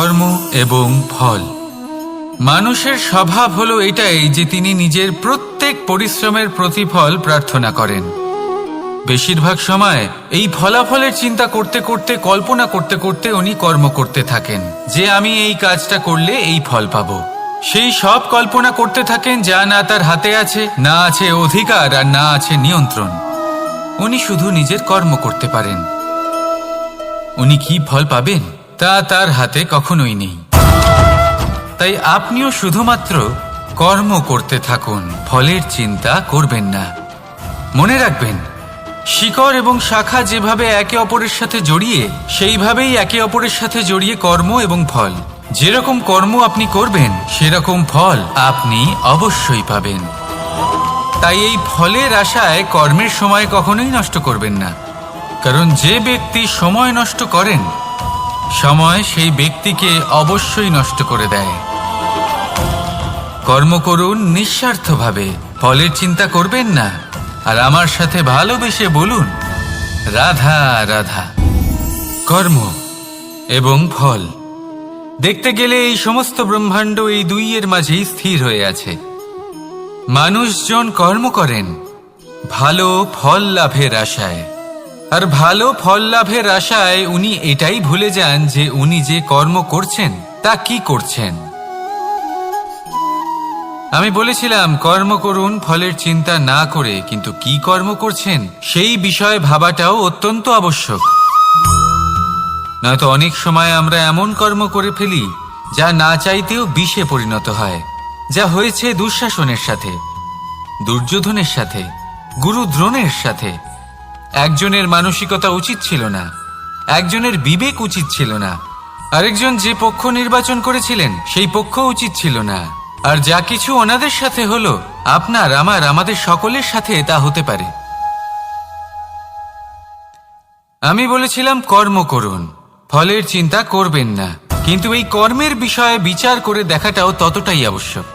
কর্ম এবং ফল। মানুষের স্বভাব হলো এটাই যে তিনি নিজের প্রত্যেক পরিশ্রমের প্রতিফল প্রার্থনা করেন। বেশিরভাগ সময় এই ফলাফলের চিন্তা করতে করতে, কল্পনা করতে করতে উনি কর্ম করতে থাকেন যে আমি এই কাজটা করলে এই ফল পাবো। সেই সব কল্পনা করতে থাকেন যা না তার হাতে আছে, না আছে অধিকার, আর না আছে নিয়ন্ত্রণ। উনি শুধু নিজের কর্ম করতে পারেন। উনি কি ফল পাবেন তা তার হাতে কখনোই নেই। তাই আপনিও শুধুমাত্র কর্ম করতে থাকুন, ফলের চিন্তা করবেন না। মনে রাখবেন, শিকড় এবং শাখা যেভাবে একে অপরের সাথে জড়িয়ে, সেইভাবেই একে অপরের সাথে জড়িয়ে কর্ম এবং ফল। যেরকম কর্ম আপনি করবেন সেরকম ফল আপনি অবশ্যই পাবেন। তাই এই ফলের আশায় কর্মের সময় কখনোই নষ্ট করবেন না, কারণ যে ব্যক্তি সময় নষ্ট করেন, সময় সেই ব্যক্তিকে অবশ্যই নষ্ট করে দেয়। কর্ম করুন নিঃস্বার্থভাবে, ফলের চিন্তা করবেন না, আর আমার সাথে ভালোবেসে বলুন রাধা রাধা। কর্ম এবং ফল দেখতে গেলে এই সমস্ত ব্রহ্মাণ্ড এই দুইয়ের মাঝেই স্থির হয়ে আছে। মানুষজন কর্ম করেন ভালো ফল লাভের আশায়, আর ভালো ফল লাভের আশায় উনি এটাই ভুলে যান যে উনি যে কর্ম করছেন তা কি করছেন। আমি বলেছিলাম কর্ম করুন ফলের চিন্তা না করে, কিন্তু কি কর্ম করছেন সেই বিষয়ে ভাবাটাও অত্যন্ত আবশ্যক। নয়তো অনেক সময় আমরা এমন কর্ম করে ফেলি যা না চাইতেও বিষে পরিণত হয়, যা হয়েছে দুঃশাসনের সাথে, দুর্যোধনের সাথে, গুরু দ্রোণের সাথে। একজনের মানসিকতা উচিত ছিল না, একজনের বিবেক উচিত ছিল না, আরেকজন যে পক্ষ নির্বাচন করেছিলেন সেই পক্ষ উচিত ছিল না। আর যা কিছু ওনাদের সাথে হলো, আপনার, আমার, আমাদের সকলের সাথে তা হতে পারে। আমি বলেছিলাম কর্ম করুন, ফলের চিন্তা করবেন না, কিন্তু এই কর্মের বিষয়ে বিচার করে দেখাটাও ততটাই আবশ্যক।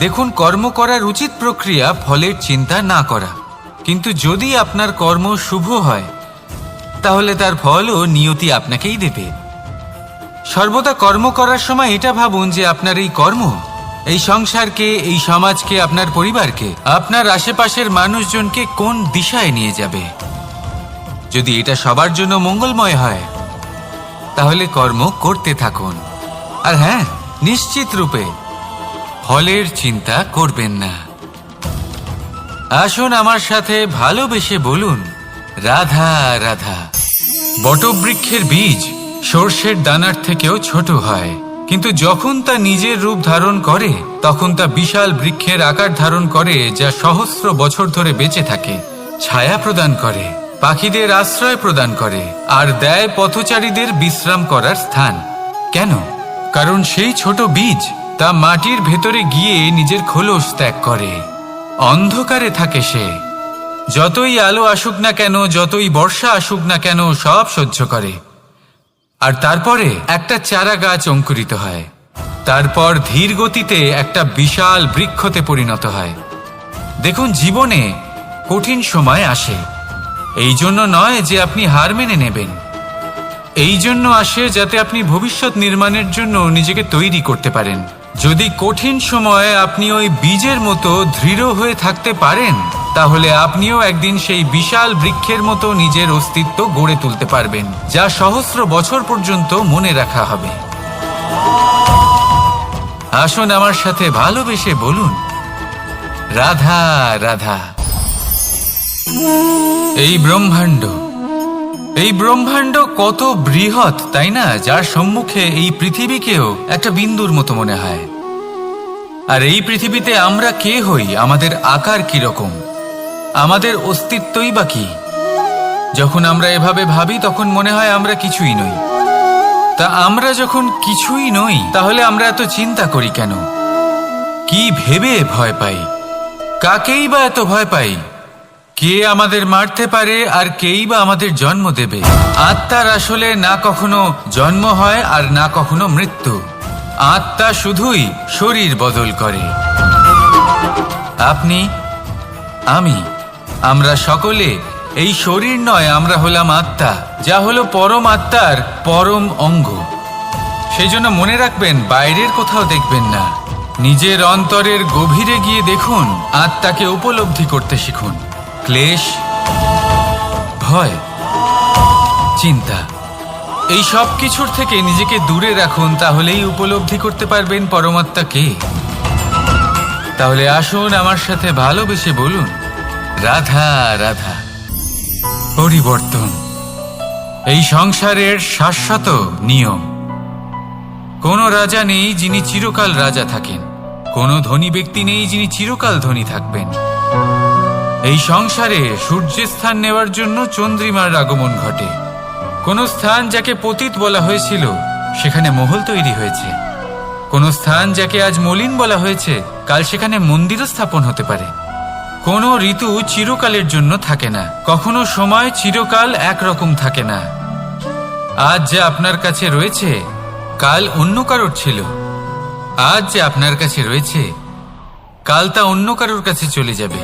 দেখুন, কর্ম করার উচিত প্রক্রিয়া ফলের চিন্তা না করা, কিন্তু যদি আপনার কর্ম শুভ হয় তাহলে তার ফলও নিয়তি আপনাকেই দেবে। সর্বদা কর্ম করার সময় এটা ভাবুন যে আপনার এই কর্ম এই সংসারকে, এই সমাজকে, আপনার পরিবারকে, আপনার আশেপাশের মানুষজনকে কোন দিশায় নিয়ে যাবে। যদি এটা সবার জন্য মঙ্গলময় হয় তাহলে কর্ম করতে থাকুন। আর হ্যাঁ, নিশ্চিত রূপে ফলের চিন্তা করবেন না। আসুন আমার সাথে ভালোবেসে বলুন রাধা রাধা। বটবৃক্ষের বীজ সর্ষের দানার থেকেও ছোট হয়, কিন্তু যখন তা নিজের রূপ ধারণ করে তখন তা বিশাল বৃক্ষের আকার ধারণ করে, যা সহস্র বছর ধরে বেঁচে থাকে, ছায়া প্রদান করে, পাখিদের আশ্রয় প্রদান করে, আর দেয় পথচারীদের বিশ্রাম করার স্থান। কেন? কারণ সেই ছোট বীজ তা মাটির ভেতরে গিয়ে নিজের খোলস ত্যাগ করে। অন্ধকারে থাকে সে, যতই আলো আসুক না কেন, যতই বর্ষা আসুক না কেন, সব সহ্য করে। আর তারপরে একটা চারা গাছ অঙ্কুরিত হয়, তারপর ধীর গতিতে একটা বিশাল বৃক্ষতে পরিণত হয়। দেখুন, জীবনে কঠিন সময় আসে, এই জন্য নয় যে আপনি হার মেনে নেবেন, এই জন্য আসে যাতে আপনি ভবিষ্যৎ নির্মাণের জন্য নিজেকে তৈরি করতে পারেন। যদি কঠিন সময়ে আপনি ওই বীজের মতো দৃঢ় হয়ে থাকতে পারেন, তাহলে আপনিও একদিন সেই বিশাল বৃক্ষের মতো নিজের অস্তিত্ব গড়ে তুলতে পারবেন, যা সহস্র বছর পর্যন্ত মনে রাখা হবে। আসুন আমার সাথে ভালোবেসে বলুন রাধা রাধা। এই ব্রহ্মাণ্ড কত বৃহৎ, তাই না? যার সম্মুখে এই পৃথিবীকেও একটা বিন্দুর মতো মনে হয়। আর এই পৃথিবীতে আমরা কে হই, আমাদের আকার কিরকম, আমাদের অস্তিত্বই বা কি? যখন আমরা এভাবে ভাবি তখন মনে হয় আমরা কিছুই নই। তা আমরা যখন কিছুই নই, তাহলে আমরা এত চিন্তা করি কেন? কি ভেবে ভয় পাই? কাকেই বা এত ভয় পাই? কে আমাদের মারতে পারে আর কেই বা আমাদের জন্ম দেবে? আত্মার আসলে না কখনো জন্ম হয় আর না কখনো মৃত্যু। আত্মা শুধুই শরীর বদল করে। আপনি, আমি, আমরা সকলে এই শরীর নয়, আমরা হলাম আত্মা, যা হলো পরম আত্মার পরম অঙ্গ। সেই জন্য মনে রাখবেন, বাইরের কোথাও দেখবেন না, নিজের অন্তরের গভীরে গিয়ে দেখুন, আত্মাকে উপলব্ধি করতে শিখুন। ক্লেশ, ভয়, চিন্তা, এই সব কিছুর থেকে নিজেকে দূরে রাখুন, তাহলেই উপলব্ধি করতে পারবেন পরমাত্মা কে। তাহলে আসুন আমার সাথে ভালোবেসে বলুন, রাধা রাধা। পরিবর্তন এই সংসারের শাশ্বত নিয়ম। কোনো রাজা নেই যিনি চিরকাল রাজা থাকেন, কোনো ধনী ব্যক্তি নেই যিনি চিরকাল ধনী থাকবেন। এই সংসারে সূর্যের স্থান নেওয়ার জন্য চন্দ্রিমার আগমন ঘটে। কোন স্থান যাকে পতিত বলা হয়েছিল সেখানে মহল তৈরি হয়েছে। কোন স্থান যাকে আজ মলিন বলা হয়েছে কাল সেখানে মন্দিরও স্থাপন হতে পারে। কোনো ঋতু চিরকালের জন্য থাকে না, কখনো সময় চিরকাল একরকম থাকে না। আজ যে আপনার কাছে রয়েছে কাল অন্য কারোর ছিল, আজ যে আপনার কাছে রয়েছে কাল তা অন্য কারোর কাছে চলে যাবে।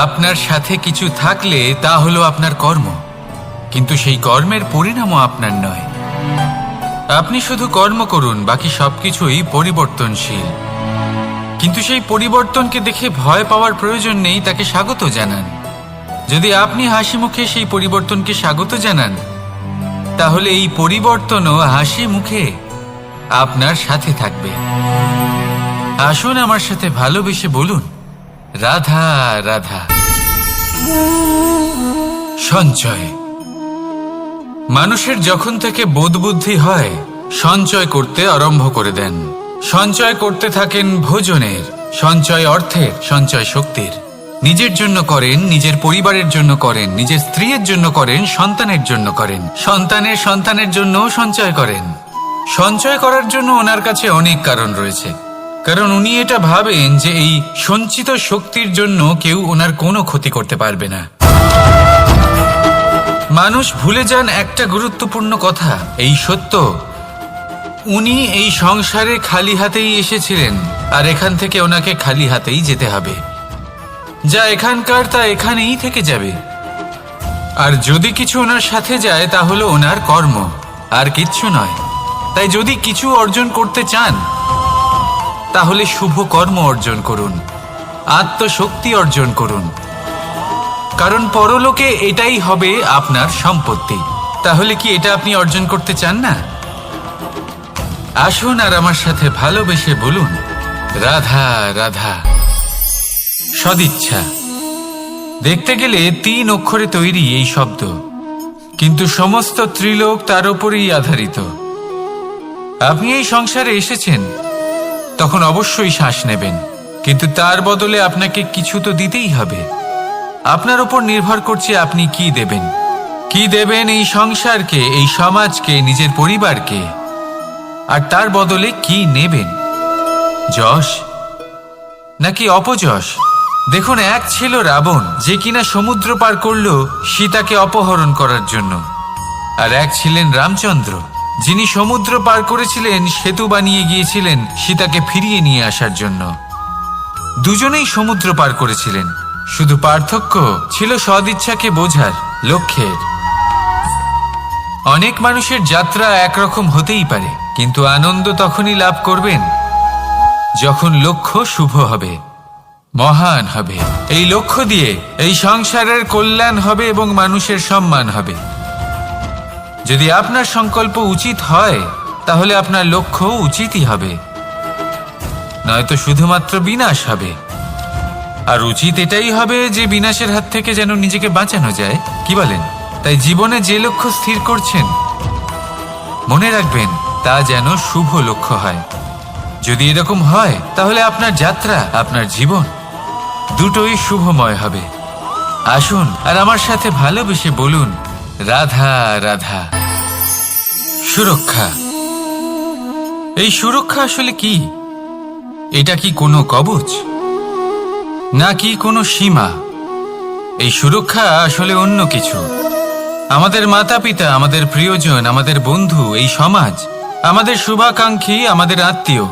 আপনার সাথে কিছু থাকলে তা হলো আপনার কর্ম, কিন্তু সেই কর্মের পরিণামও আপনার নয়। আপনি শুধু কর্ম করুন, বাকি সবকিছুই পরিবর্তনশীল। কিন্তু সেই পরিবর্তনকে দেখে ভয় পাওয়ার প্রয়োজন নেই, তাকে স্বাগত জানান। যদি আপনি হাসি মুখে সেই পরিবর্তনকে স্বাগত জানান, তাহলে এই পরিবর্তনও হাসি মুখে আপনার সাথে থাকবে। আসুন আমার সাথে ভালোবেসে বলুন, রাধা রাধা। সঞ্চয়। মানুষের যখন থেকে বোধ বুদ্ধি হয় সঞ্চয় করতে আরম্ভ করে দেন। সঞ্চয় করতে থাকেন ভোজনের, সঞ্চয় অর্থের, সঞ্চয় শক্তির। নিজের জন্য করেন, নিজের পরিবারের জন্য করেন, নিজের স্ত্রীর জন্য করেন, সন্তানের জন্য করেন, সন্তানের সন্তানের জন্যও সঞ্চয় করেন। সঞ্চয় করার জন্য ওনার কাছে অনেক কারণ রয়েছে, কারণ উনি এটা ভাবেন যে এই সঞ্চিত শক্তির জন্য কেউ ওনার কোনো ক্ষতি করতে পারবে না। মানুষ ভুলে যান একটা গুরুত্বপূর্ণ কথা, এই সত্য, উনি এই সংসারে খালি হাতেই এসেছিলেন, আর এখান থেকে ওনাকে খালি হাতেই যেতে হবে। যা এখানকার তা এখানেই থেকে যাবে। আর যদি কিছু ওনার সাথে যায় তা হলো ওনার কর্ম, আর কিচ্ছু নয়। তাই যদি কিছু অর্জন করতে চান তাহলে শুভ কর্ম অর্জন করুন, আত্মশক্তি অর্জন করুন, কারণ পরলোকে এটাই হবে আপনার সম্পত্তি। তাহলে কি এটা আপনি অর্জন করতে চান না? আসুন আর আমার সাথে ভালোবেসে বলুন, রাধা রাধা। সদিচ্ছা। দেখতে গেলে 3 অক্ষরে তৈরি এই শব্দ, কিন্তু সমস্ত ত্রিলোক তার উপরেই আধারিত। আপনি এই সংসারে এসেছেন, তখন অবশ্যই শ্বাস নেবেন, কিন্তু তার বদলে আপনাকে কিছু তো দিতেই হবে। আপনার উপর নির্ভর করছে আপনি কি দেবেন। কি দেবেন এই সংসারকে, এই সমাজকে, নিজের পরিবারকে, আর তার বদলে কি নেবেন? যশ নাকি অপযশ? দেখুন, এক ছিল রাবণ, যে কিনা সমুদ্র পার করল সীতাকে অপহরণ করার জন্য, আর এক ছিলেন রামচন্দ্র, যিনি সমুদ্র পার করেছিলেন, সেতু বানিয়ে গিয়েছিলেন সীতাকে ফিরিয়ে নিয়ে আসার জন্য। দুজনেই সমুদ্র পার করেছিলেন, শুধু পার্থক্য ছিল সদিচ্ছাকে বোঝার, লক্ষ্যের। অনেক মানুষের যাত্রা একরকম হতেই পারে, কিন্তু আনন্দ তখনই লাভ করবেন যখন লক্ষ্য শুভ হবে, মহান হবে। এই লক্ষ্য দিয়ে এই সংসারের কল্যাণ হবে এবং মানুষের সম্মান হবে। যদি আপনার সংকল্প উচিত হয় তাহলে আপনার লক্ষ্য উচিতই হবে, নয়তো শুধুমাত্র বিনাশ হবে। আর উচিত এটাই হবে যে বিনাশের হাত থেকে যেন নিজেকে বাঁচানো যায়, কি বলেন? তাই জীবনে যে লক্ষ্য স্থির করছেন মনে রাখবেন তা যেন শুভ লক্ষ্য হয়। যদি এরকম হয় তাহলে আপনার যাত্রা, আপনার জীবন দুটোই শুভময় হবে। আসুন আর আমার সাথে ভালোবেসে বলুন, রাধা রাধা। সুরক্ষা। এই সুরক্ষা আসলে কি? এটা কি কোনো কবচ নাকি কোনো সীমা? এই সুরক্ষা আসলে অন্য কিছু। আমাদের মাতা পিতা, আমাদের প্রিয়জন, আমাদের বন্ধু, এই সমাজ, আমাদের শুভাকাঙ্ক্ষী, আমাদের আত্মীয়,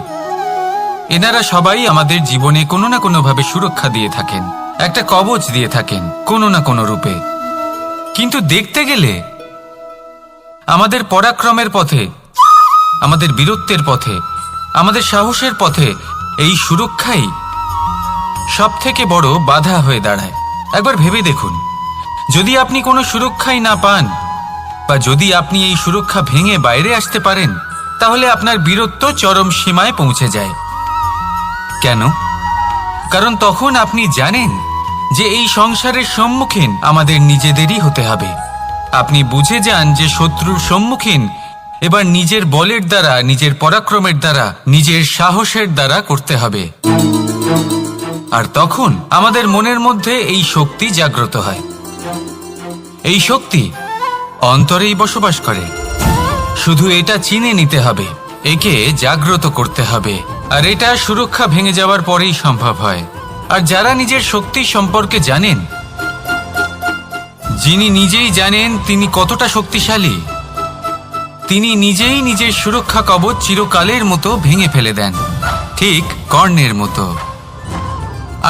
এনারা সবাই আমাদের জীবনে কোনো না কোনোভাবে সুরক্ষা দিয়ে থাকেন, একটা কবচ দিয়ে থাকেন কোনো না কোনো রূপে। কিন্তু দেখতে গেলে আমাদের পরাক্রমের পথে আমাদের বীরত্বের পথে, আমাদের সাহসের পথে এই সুরক্ষাই সব থেকে বড় বাধা হয়ে দাঁড়ায়। একবার ভেবে দেখুন, যদি আপনি কোনো সুরক্ষাই না পান, বা যদি আপনি এই সুরক্ষা ভেঙে বাইরে আসতে পারেন, তাহলে আপনার বীরত্ব চরম সীমায় পৌঁছে যায়। কেন? কারণ তখন আপনি জানেন যে এই সংসারের সম্মুখীন আমাদের নিজেদেরই হতে হবে। আপনি বুঝে যান যে শত্রুর সম্মুখীন এবার নিজের বলের দ্বারা, নিজের পরাক্রমের দ্বারা, নিজের সাহসের দ্বারা করতে হবে। আর তখন আমাদের মনের মধ্যে এই শক্তি জাগ্রত হয়। এই শক্তি অন্তরেই বসবাস করে। শুধু এটা চিনে নিতে হবে, একে জাগ্রত করতে হবে। আর এটা সুরক্ষা ভেঙে যাওয়ার পরেই সম্ভব হয়। আর যারা নিজের শক্তি সম্পর্কে জানেন, যিনি নিজেই জানেন তিনি কতটা শক্তিশালী, তিনি নিজেই নিজের সুরক্ষা কবচ চিরকালের মতো ভেঙে ফেলে দেন, ঠিক কর্ণের মতো।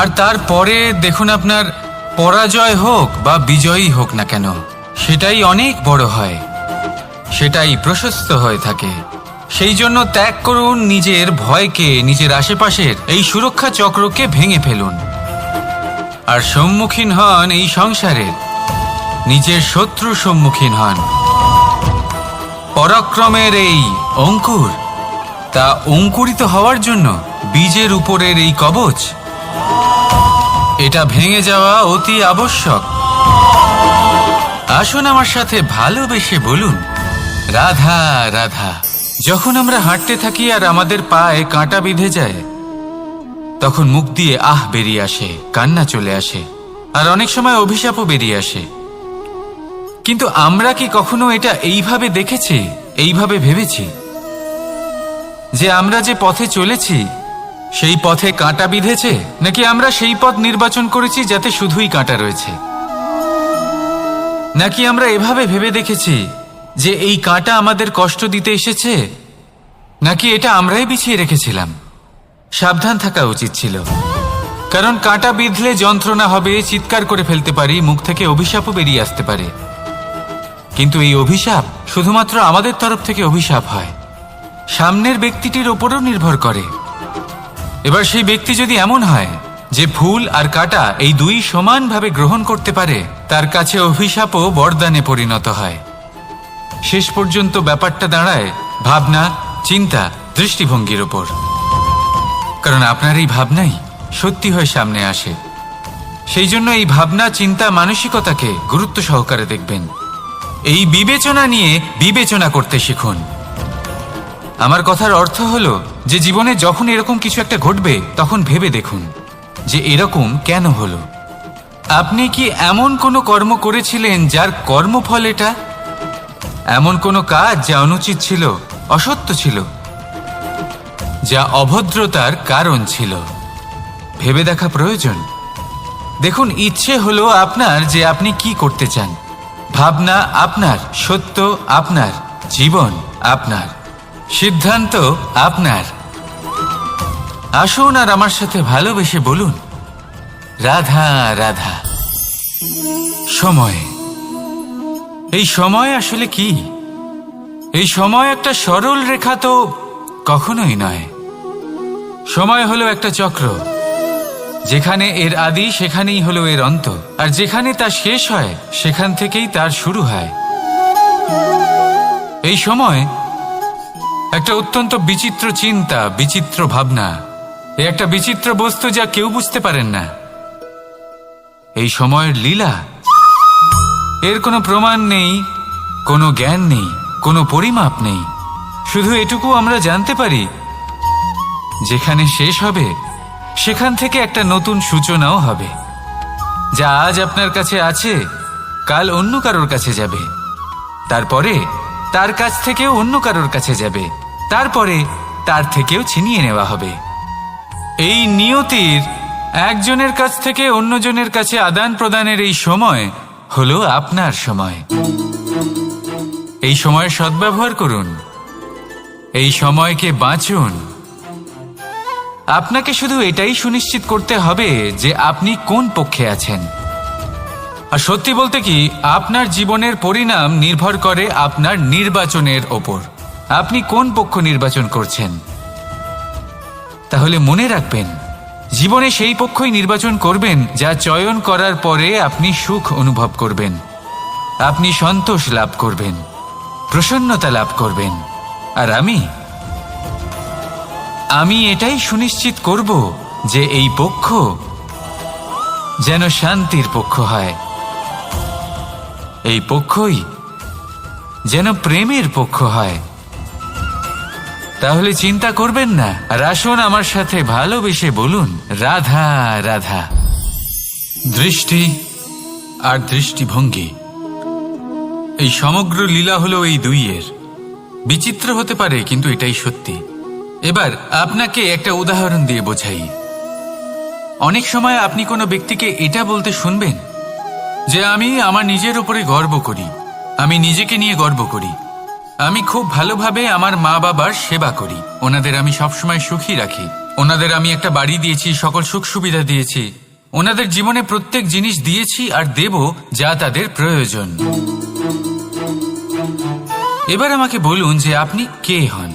আর তারপরে দেখুন, আপনার পরাজয় হোক বা বিজয়ী হোক না কেন, সেটাই অনেক বড় হয়, সেটাই প্রশস্ত হয়ে থাকে। সেই জন্য ত্যাগ করুন নিজের ভয়কে, নিজের আশেপাশের এই সুরক্ষা চক্রকে ভেঙে ফেলুন। আর সম্মুখীন হন এই সংসারের নিজের শত্রুর সম্মুখীন হন। পরাক্রমের এই অঙ্কুর, তা অঙ্কুরিত হওয়ার জন্য বীজের উপরের এই কবচ, এটা ভেঙে যাওয়া অতি আবশ্যক। আসুন আমার সাথে ভালোবেসে বলুন, রাধা রাধা। যখন আমরা হাঁটতে থাকি আর আমাদের পায়ে কাঁটা বিঁধে যায়, তখন মুখ দিয়ে আহ বেরিয়ে আসে, কান্না চলে আসে, আর অনেক সময় অভিশাপও বেরিয়ে আসে। কিন্তু আমরা কি কখনো এটা এইভাবে দেখেছি, এইভাবে ভেবেছি যে আমরা যে পথে চলেছি সেই পথে কাঁটা বিঁধেছে, নাকি আমরা সেই পথ নির্বাচন করেছি যাতে শুধুই কাঁটা রয়েছে? নাকি আমরা এভাবে ভেবে দেখেছি যে এই কাঁটা আমাদের কষ্ট দিতে এসেছে, নাকি এটা আমরাই বিছিয়ে রেখেছিলাম? সাবধান থাকা উচিত ছিল, কারণ কাঁটা বিঁধলে যন্ত্রণা হবে, চিৎকার করে ফেলতে পারি, মুখ থেকে অভিশাপও বেরিয়ে আসতে পারে। কিন্তু এই অভিশাপ শুধুমাত্র আমাদের তরফ থেকে অভিশাপ হয়, সামনের ব্যক্তিটির ওপরও নির্ভর করে। এবার সেই ব্যক্তি যদি এমন হয় যে ফুল আর কাঁটা এই দুই সমানভাবে গ্রহণ করতে পারে, তার কাছে অভিশাপও বরদানে পরিণত হয়। শেষ পর্যন্ত ব্যাপারটা দাঁড়ায় ভাবনা, চিন্তা, দৃষ্টিভঙ্গির ওপর। কারণ আপনার এই ভাবনাই সত্যি হয়ে সামনে আসে। সেই জন্য এই ভাবনা, চিন্তা, মানসিকতাকে গুরুত্ব সহকারে দেখবেন। এই বিবেচনা নিয়ে বিবেচনা করতে শিখুন। আমার কথার অর্থ হলো যে জীবনে যখন এরকম কিছু একটা ঘটবে, তখন ভেবে দেখুন যে এরকম কেন হলো। আপনি কি এমন কোনো কর্ম করেছিলেন যার কর্মফল এটা? এমন কোনো কাজ যা অনুচিত ছিল, অসত্য ছিল, যা অভদ্রতার কারণ ছিল? ভেবে দেখা প্রয়োজন। দেখুন, ইচ্ছে হলো আপনার যে আপনি কি করতে চান, ভাবনা আপনার, সত্য আপনার, জীবন আপনার, সিদ্ধান্ত আপনার। আসুন আর আমার সাথে ভালোবেসে বলুন, রাধা রাধা। সময়, এই সময় আসলে কি? এই সময় একটা সরল রেখা তো কখনোই নয়। সময় হলো একটা চক্র, যেখানে এর আদি সেখানেই হলো এর অন্ত, আর যেখানে তা শেষ হয় সেখান থেকেই তার শুরু হয়। এই সময় একটা অত্যন্ত বিচিত্র চিন্তা, বিচিত্র ভাবনা, এ একটা বিচিত্র বস্তু যা কেউ বুঝতে পারেন না। এই সময়ের লীলা, এর কোনো প্রমাণ নেই, কোনো জ্ঞান নেই, কোনো পরিমাপ নেই। শুধু এটুকু আমরা জানতে পারি, যেখানে শেষ হবে সেখান থেকে একটা নতুন সূচনাও হবে। যা আজ আপনার কাছে আছে, কাল অন্য কারোর কাছে যাবে, তারপরে তার কাছ থেকেও অন্য কারোর কাছে যাবে, তারপরে তার থেকেও ছিনিয়ে নেওয়া হবে। এই নিয়তির একজনের কাছ থেকে অন্যজনের কাছে আদান প্রদানের এই সময় হলো আপনার সময়। এই সময়ের সদ্ব্যবহার করুন, এই সময়কে বাঁচুন। আপনাকে শুধু এটাই সুনিশ্চিত করতে হবে যে আপনি কোন পক্ষে আছেন। আর সত্যি বলতে কি, আপনার জীবনের পরিণাম নির্ভর করে আপনার নির্বাচনের ওপর। আপনি কোন পক্ষ নির্বাচন করছেন। তাহলে মনে রাখবেন, জীবনে সেই পক্ষই নির্বাচন করবেন যা চয়ন করার পরে আপনি সুখ অনুভব করবেন, আপনি সন্তোষ লাভ করবেন, প্রসন্নতা লাভ করবেন। আর আমি এটাই সুনিশ্চিত করব যে এই পক্ষ যেন শান্তির পক্ষ হয়, এই পক্ষই যেন প্রেমের পক্ষ হয়। তাহলে চিন্তা করবেন না, আর আসুন আমার সাথে ভালোবেসে বলুন, রাধা রাধা। দৃষ্টি আর দৃষ্টিভঙ্গি, এই সমগ্র লীলা হলো এই দুইয়ের। বিচিত্র হতে পারে, কিন্তু এটাই সত্যি। এবার আপনাকে একটা উদাহরণ দিয়ে বোঝাই। অনেক সময় আপনি কোনো ব্যক্তিকে এটা বলতে শুনবেন যে আমি আমার নিজের উপরে গর্ব করি, আমি নিজেকে নিয়ে গর্ব করি, আমি খুব ভালোভাবে আমার মা বাবার সেবা করি, ওনাদের আমি সবসময় সুখী রাখি, ওনাদের আমি একটা বাড়ি দিয়েছি, সকল সুখ সুবিধা দিয়েছি, ওনাদের জীবনে প্রত্যেক জিনিস দিয়েছি আর দেব যা তাদের প্রয়োজন। এবার আমাকে বলুন যে আপনি কে হন।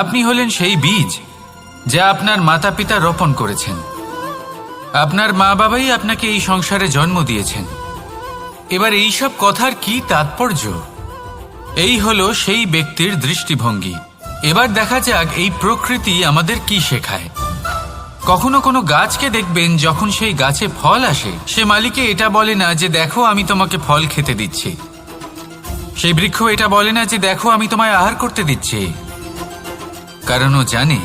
আপনি হলেন সেই বীজ যা আপনার মাতা পিতা রোপণ করেছেন। আপনার মা বাবাই আপনাকে এই সংসারে জন্ম দিয়েছেন। এবার এইসব কথার কি তাৎপর্য? এই হলো সেই ব্যক্তির দৃষ্টিভঙ্গি। এবার দেখা যাক এই প্রকৃতি আমাদের কি শেখায়। কখনো কোনো গাছকে দেখবেন, যখন সেই গাছে ফল আসে, সে মালিকে এটা বলে না যে দেখো আমি তোমাকে ফল খেতে দিচ্ছি। সেই বৃক্ষ এটা বলে না যে দেখো আমি তোমায় আহার করতে দিচ্ছি, কারণ ও জানে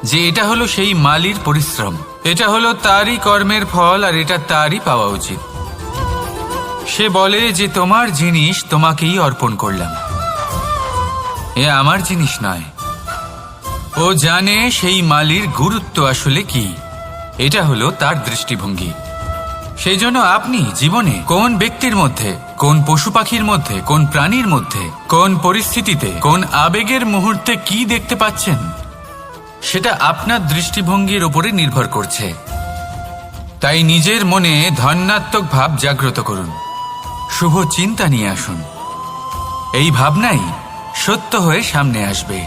যে এটা হলো সেই মালির পরিশ্রম, এটা হলো তারই কর্মের ফল, আর এটা তারই পাওয়া উচিত। সে বলে যে তোমার জিনিস তোমাকেই অর্পণ করলাম, এ আমার জিনিস নয়। ও জানে সেই মালির গুরুত্ব আসলে কি, এটা হলো তার দৃষ্টিভঙ্গি। সেই জন্য আপনি জীবনে কোন ব্যক্তির মধ্যে, কোন পশু পাখির মধ্যে, কোন প্রাণীর মধ্যে, কোন পরিস্থিতিতে, কোন আবেগের মুহূর্তে কি দেখতে পাচ্ছেন, সেটা আপনার দৃষ্টিভঙ্গির উপরে নির্ভর করছে। তাই নিজের মনে ধন্যাত্মক ভাব জাগ্রত করুন, শুভ চিন্তা নিয়ে আসুন। এই ভাবনাই সত্য হয়ে সামনে আসবে।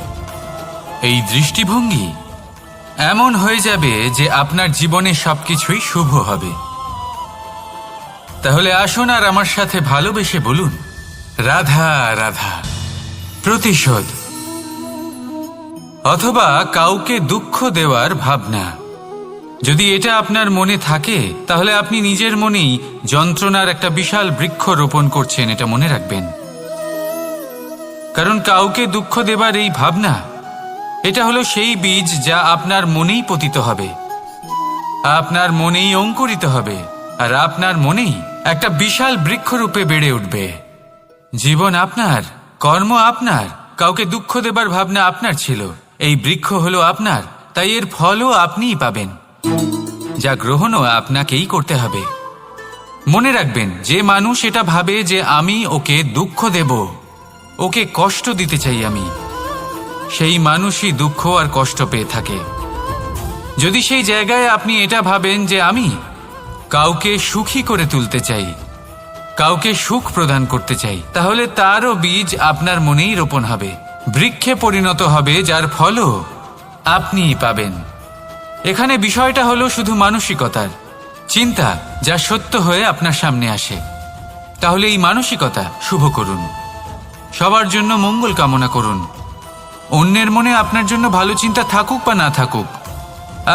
এই দৃষ্টিভঙ্গি এমন হয়ে যাবে যে আপনার জীবনে সবকিছুই শুভ হবে। তাহলে আসুন আর আমার সাথে ভালোবেসে বলুন, রাধা রাধা। প্রতিশোধ অথবা কাউকে দুঃখ দেওয়ার ভাবনা, যদি এটা আপনার মনে থাকে, তাহলে আপনি নিজের মনেই যন্ত্রণার একটা বিশাল বৃক্ষ রোপণ করছেন, এটা মনে রাখবেন। কারণ কাউকে দুঃখ দেবার এই ভাবনা, এটা হলো সেই বীজ যা আপনার মনেই পতিত হবে, আপনার মনেই অঙ্কুরিত হবে, আর আপনার মনেই একটা বিশাল বৃক্ষরূপে বেড়ে উঠবে। জীবন আপনার, কর্ম আপনার, কাউকে দুঃখ দেবার ভাবনা আপনার ছিল, এই বৃক্ষ হলো আপনার, তাই এর ফলও আপনিই পাবেন, যা গ্রহণও আপনাকেই করতে হবে। মনে রাখবেন, যে মানুষ এটা ভাবে যে আমি ওকে দুঃখ দেব, ওকে কষ্ট দিতে চাই আমি, সেই মানুষই দুঃখ আর কষ্ট পেয়ে থাকে। যদি সেই জায়গায় আপনি এটা ভাবেন যে আমি কাউকে সুখী করে তুলতে চাই, কাউকে সুখ প্রদান করতে চাই, তাহলে তারও বীজ আপনার মনেই রোপণ হবে, বৃক্ষে পরিণত হবে, যার ফলও আপনিই পাবেন। এখানে বিষয়টা হলো শুধু মানসিকতার চিন্তা, যা সত্য হয়ে আপনার সামনে আসে। তাহলে এই মানসিকতা শুভ করুন, সবার জন্য মঙ্গল কামনা করুন। অন্যের মনে আপনার জন্য ভালো চিন্তা থাকুক বা না থাকুক,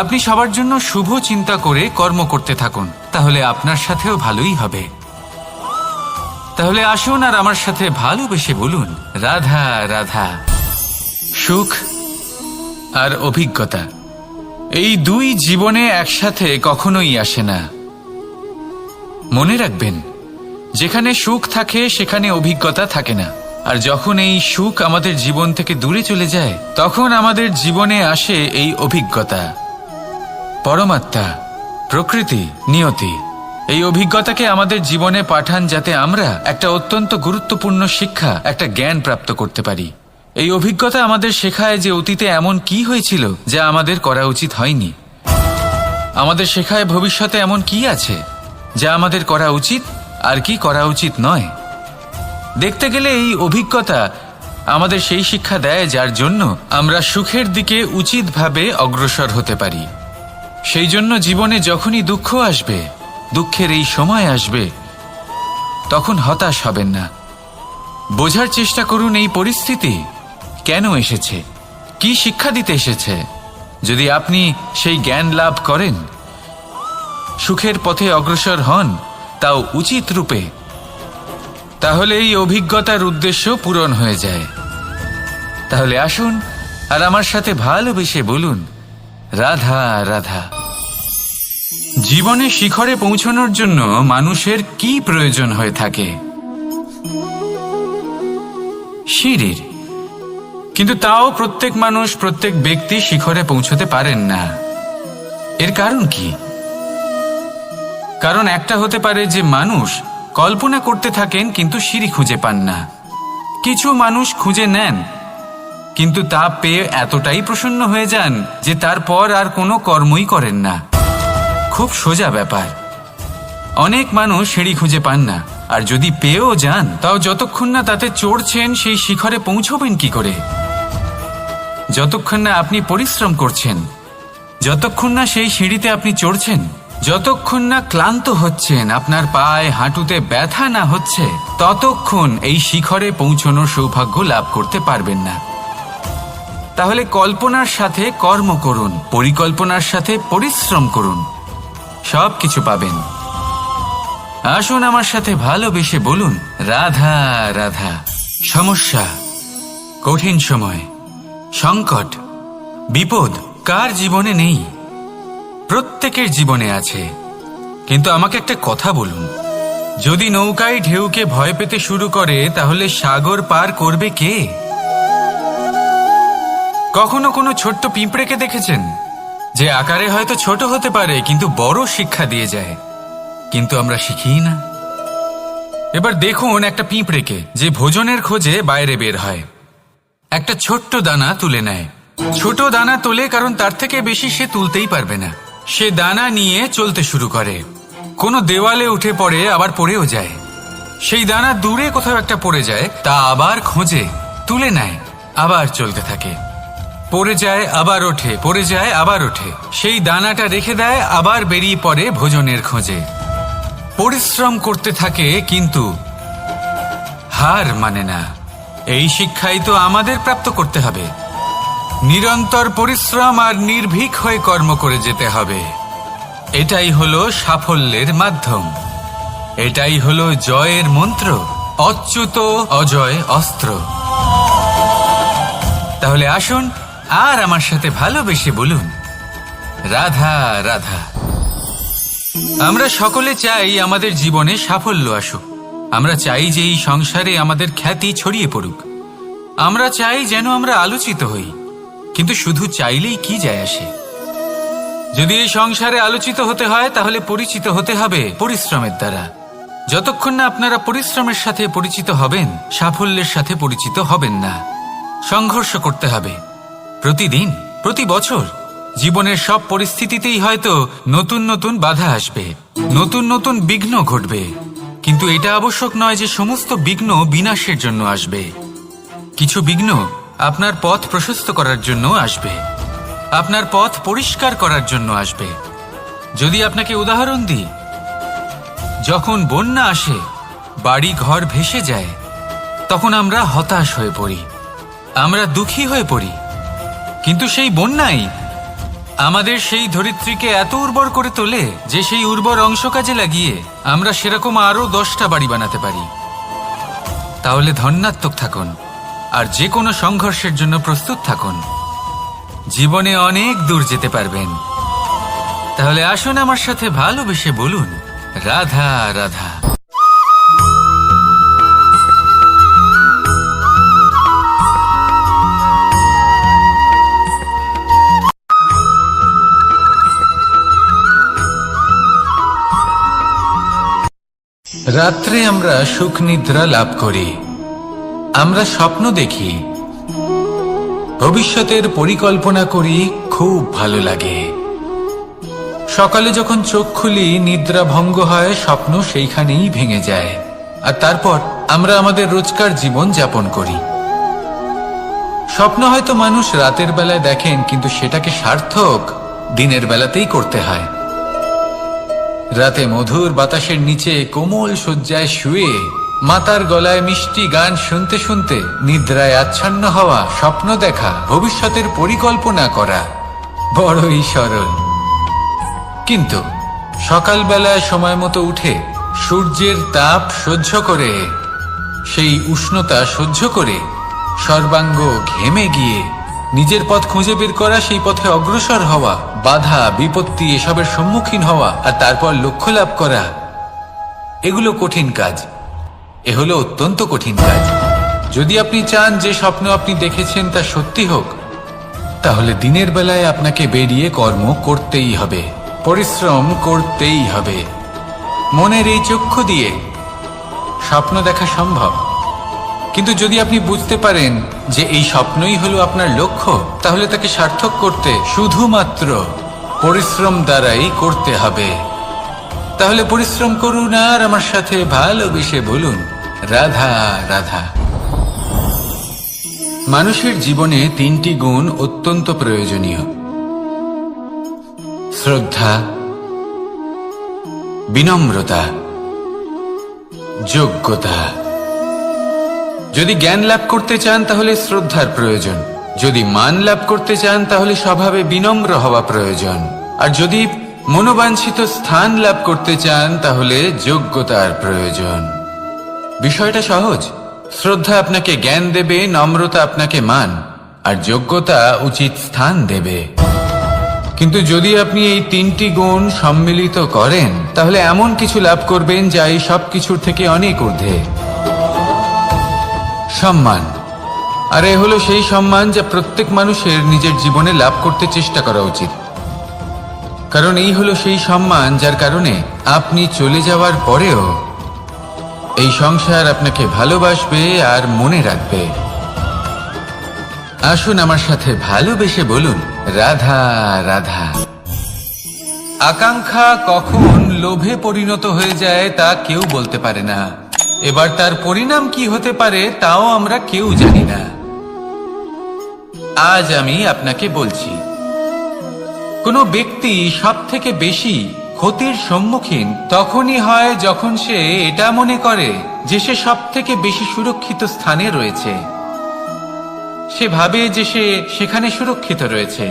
আপনি সবার জন্য শুভ চিন্তা করে কর্ম করতে থাকুন, তাহলে আপনার সাথেও ভালোই হবে। তাহলে আসুন আর আমার সাথে ভালোবেসে বলুন, রাধা রাধা। সুখ আর অভিজ্ঞতা, এই দুই জীবনে একসাথে কখনোই আসে না। মনে রাখবেন, যেখানে সুখ থাকে সেখানে অভিজ্ঞতা থাকে না, আর যখন এই সুখ আমাদের জীবন থেকে দূরে চলে যায়, তখন আমাদের জীবনে আসে এই অভিজ্ঞতা। পরমাত্মা, প্রকৃতি, নিয়তি এই অভিজ্ঞতাকে আমাদের জীবনে পাঠান, যাতে আমরা একটা অত্যন্ত গুরুত্বপূর্ণ শিক্ষা, একটা জ্ঞান প্রাপ্ত করতে পারি। এই অভিজ্ঞতা আমাদের শেখায় যে অতীতে এমন কি হয়েছিল যা আমাদের করা উচিত হয়নি। আমাদের শেখায় ভবিষ্যতে এমন কি আছে যা আমাদের করা উচিত আর কি করা উচিত নয়। দেখতে গেলে এই অভিজ্ঞতা আমাদের সেই শিক্ষা দেয় যার জন্য আমরা সুখের দিকে উচিতভাবে অগ্রসর হতে পারি। সেই জন্য জীবনে যখনই দুঃখ আসবে, দুঃখের এই সময় আসবে, তখন হতাশ হবেন না। বোঝার চেষ্টা করুন এই পরিস্থিতি কেন এসেছে, কি শিক্ষা দিতে এসেছে। যদি আপনি সেই জ্ঞান লাভ করেন, সুখের পথে অগ্রসর হন, তাও উচিত রূপে, তাহলে এই অভিজ্ঞতার উদ্দেশ্য পূরণ হয়ে যায়। তাহলে আসুন আর আমার সাথে ভালোবেসে বলুন, রাধা রাধা। জীবনে শিখরে পৌঁছানোর জন্য মানুষের কি প্রয়োজন হয়ে থাকে? সিঁড়ির। কিন্তু তাও প্রত্যেক মানুষ, প্রত্যেক ব্যক্তি শিখরে পৌঁছতে পারেন না। এর কারণ কি? কারণ একটা হতে পারে যে মানুষ কল্পনা করতে থাকেন কিন্তু সিঁড়ি খুঁজে পান না। কিছু মানুষ খুঁজে নেন কিন্তু তা পেয়ে এতটাই প্রসন্ন হয়ে যান যে তারপর আর কোনো কর্মই করেন না। খুব সোজা ব্যাপার। অনেক মানুষ সিঁড়ি খুঁজে পান না, আর যদি পেয়েও যান তাও যতক্ষণ না তাতে চড়ছেন সেই শিখরে পৌঁছবেন কি করে? যতক্ষণ না আপনি পরিশ্রম করছেন, যতক্ষণ না সেই সিঁড়িতে আপনি চড়ছেন, যতক্ষণ না ক্লান্ত হচ্ছেন, আপনার পায়ে হাঁটুতে ব্যথা না হচ্ছে, ততক্ষণ এই শিখরে পৌঁছানোর সৌভাগ্য লাভ করতে পারবেন না। তাহলে কল্পনার সাথে কর্ম করুন, পরিকল্পনার সাথে পরিশ্রম করুন, সব কিছু পাবেন। আসুন আমার সাথে ভালোবেসে বলুন, রাধা রাধা। সমস্যা, কঠিন সময়, সংকট, বিপদ কার জীবনে নেই? প্রত্যেকের জীবনে আছে। কিন্তু আমাকে একটা কথা বলুন, যদি নৌকায় ঢেউকে ভয় পেতে শুরু করে তাহলে সাগর পার করবে কে? কখনো কোনো ছোট্ট পিঁপড়েকে দেখেছেন যে আকারে হয়তো ছোট হতে পারে কিন্তু বড় শিক্ষা দিয়ে যায়? কিন্তু আমরা শিখি না। এবার দেখুন একটা পিঁপড়েকে যে ভোজনের খোঁজে বাইরে বের হয়, একটা ছোট্ট দানা তুলে নেয়। ছোট দানা তোলে কারণ তার থেকে বেশি সে তুলতেই পারবে না। সে দানা নিয়ে চলতে শুরু করে, কোনো দেওয়ালে উঠে পড়ে, আবার পড়েও যায়। সেই দানা দূরে কোথাও একটা পড়ে যায়, তা আবার খোঁজে, তুলে নেয়, আবার চলতে থাকে। পড়ে যায় আবার ওঠে, পড়ে যায় আবার ওঠে। সেই দানাটা রেখে দেয়, আবার বেরিয়ে পড়ে ভোজনের খোঁজে। পরিশ্রম করতে থাকে কিন্তু হার মানে না। এই শিক্ষাই তো আমাদের প্রাপ্ত করতে হবে। নিরন্তর পরিশ্রম আর নির্ভীক হয়ে কর্ম করে যেতে হবে। এটাই হলো সাফল্যের মাধ্যম, এটাই হলো জয়ের মন্ত্র, অচ্যুত অজয় অস্ত্র। তাহলে আসুন আর আমার সাথে ভালোবেসে বলুন, রাধা রাধা। আমরা সকলে চাই আমাদের জীবনে সাফল্য আসুক। আমরা চাই যে এই সংসারে আমাদের খ্যাতি ছড়িয়ে পড়ুক। আমরা চাই যেন আমরা আলোচিত হই। কিন্তু শুধু চাইলেই কি যায় আসে? যদি এই সংসারে আলোচিত হতে হয় তাহলে পরিচিত হতে হবে পরিশ্রমের দ্বারা। যতক্ষণ না আপনারা পরিশ্রমের সাথে পরিচিত হবেন, সাফল্যের সাথে পরিচিত হবেন না। সংঘর্ষ করতে হবে প্রতিদিন, প্রতি বছর। জীবনের সব পরিস্থিতিতেই হয়তো নতুন নতুন বাধা আসবে, নতুন নতুন বিঘ্ন ঘটবে। কিন্তু এটা আবশ্যক নয় যে সমস্ত বিঘ্ন বিনাশের জন্য আসবে। কিছু বিঘ্ন আপনার পথ প্রশস্ত করার জন্য আসবে, আপনার পথ পরিষ্কার করার জন্য আসবে। যদি আপনাকে উদাহরণ দিই, যখন বন্যা আসে, বাড়ি ঘর ভেসে যায়, তখন আমরা হতাশ হয়ে পড়ি, আমরা দুঃখী হয়ে পড়ি। কিন্তু সেই বন্যাই আমাদের সেই ধরিত্রীকে এত উর্বর করে তোলে যে সেই উর্বর অংশ কাজে লাগিয়ে আমরা সেরকম আরো 10টা বাড়ি বানাতে পারি। তাহলে ধন্যাত্মক থাকুন আর যে কোনো সংঘর্ষের জন্য প্রস্তুত থাকুন। জীবনে অনেক দূর যেতে পারবেন। তাহলে আসুন আমার সাথে ভালোবেসে বলুন, রাধা রাধা। রাত্রে আমরা সুখ নিদ্রা লাভ করি, আমরা স্বপ্ন দেখি, ভবিষ্যতের পরিকল্পনা করি, খুব ভালো লাগে। সকালে যখন চোখ খুলি, নিদ্রা ভঙ্গ হয়, স্বপ্ন সেইখানেই ভেঙে যায়, আর তারপর আমরা আমাদের রোজকার জীবন যাপন করি। স্বপ্ন হয়তো মানুষ রাতের বেলায় দেখেন, কিন্তু সেটাকে সার্থক দিনের বেলাতেই করতে হয়। রাতে মধুর বাতাসের নিচে কোমল শয্যায় শুয়ে মাতার গলায় মিষ্টি গান শুনতে শুনতে নিদ্রায় আচ্ছন্ন হওয়া, স্বপ্ন দেখা, ভবিষ্যতের পরিকল্পনা করা বড়ই সরল। কিন্তু সকালবেলায় সময় মতো উঠে সূর্যের তাপ সহ্য করে, সেই উষ্ণতা সহ্য করে সর্বাঙ্গ ঘেমে গিয়ে নিজের পথ খুঁজে বের করা, সেই পথে অগ্রসর হওয়া, বাধা বিপত্তি এসবের সম্মুখীন হওয়া আর তারপর লক্ষ্য লাভ করা, এগুলো কঠিন কাজ। এ হলো অত্যন্ত কঠিন কাজ। যদি আপনি চান যে স্বপ্ন আপনি দেখেছেন তা সত্যি হোক, তাহলে দিনের বেলায় আপনাকে বেরিয়ে কর্ম করতেই হবে, পরিশ্রম করতেই হবে। মনের এই চক্ষু দিয়ে স্বপ্ন দেখা সম্ভব, কিন্তু যদি আপনি বুঝতে পারেন যে এই স্বপ্নই হলো আপনার লক্ষ্য, তাহলে তাকে সার্থক করতে শুধুমাত্র পরিশ্রম দ্বারাই করতে হবে। তাহলে পরিশ্রম করুন আর আমার সাথে ভালোবেসে বলুন, রাধা রাধা। মানুষের জীবনে তিনটি গুণ অত্যন্ত প্রয়োজনীয়: শ্রদ্ধা, বিনম্রতা, যোগ্যতা। যদি জ্ঞান লাভ করতে চান তাহলে শ্রদ্ধার প্রয়োজন, যদি মান লাভ করতে চান তাহলে স্বভাবে বিনম্র হওয়া প্রয়োজন, আর যদি মনোবাঞ্ছিত স্থান লাভ করতে চান তাহলে যোগ্যতার প্রয়োজন। বিষয়টা সহজ। শ্রদ্ধা আপনাকে জ্ঞান দেবে, নম্রতা আপনাকে মান, আর যোগ্যতা উচিত স্থান দেবে। কিন্তু যদি আপনি এই তিনটি গুণ সম্মিলিত করেন, তাহলে এমন কিছু লাভ করবেন যা এই সব কিছুর থেকে অনেক ঊর্ধ্বে: সম্মান। আর এ হলো সেই সম্মান যা প্রত্যেক মানুষের নিজের জীবনে লাভ করতে চেষ্টা করা উচিত। কারণ এই হলো সেই সম্মান যার কারণে আপনি চলে যাওয়ার পরেও এই সংসার আপনাকে ভালোবাসবে আর মনে রাখবে। আসুন আমার সাথে ভালোবেসে বলুন, রাধা রাধা। আকাঙ্ক্ষা কখন লোভে পরিণত হয়ে যায় তা কেউ বলতে পারে না। এবার তার পরিণাম কি হতে পারে তাও আমরা কেউ জানি না। আজ আমি আপনাকে বলছি, কোনো ব্যক্তি সব থেকে বেশি ক্ষতির সম্মুখীন তখনই হয় যখন সে এটা মনে করে যে সে সব থেকে বেশি সুরক্ষিত স্থানে রয়েছে। সে ভাবে যে সে সেখানে সুরক্ষিত রয়েছে।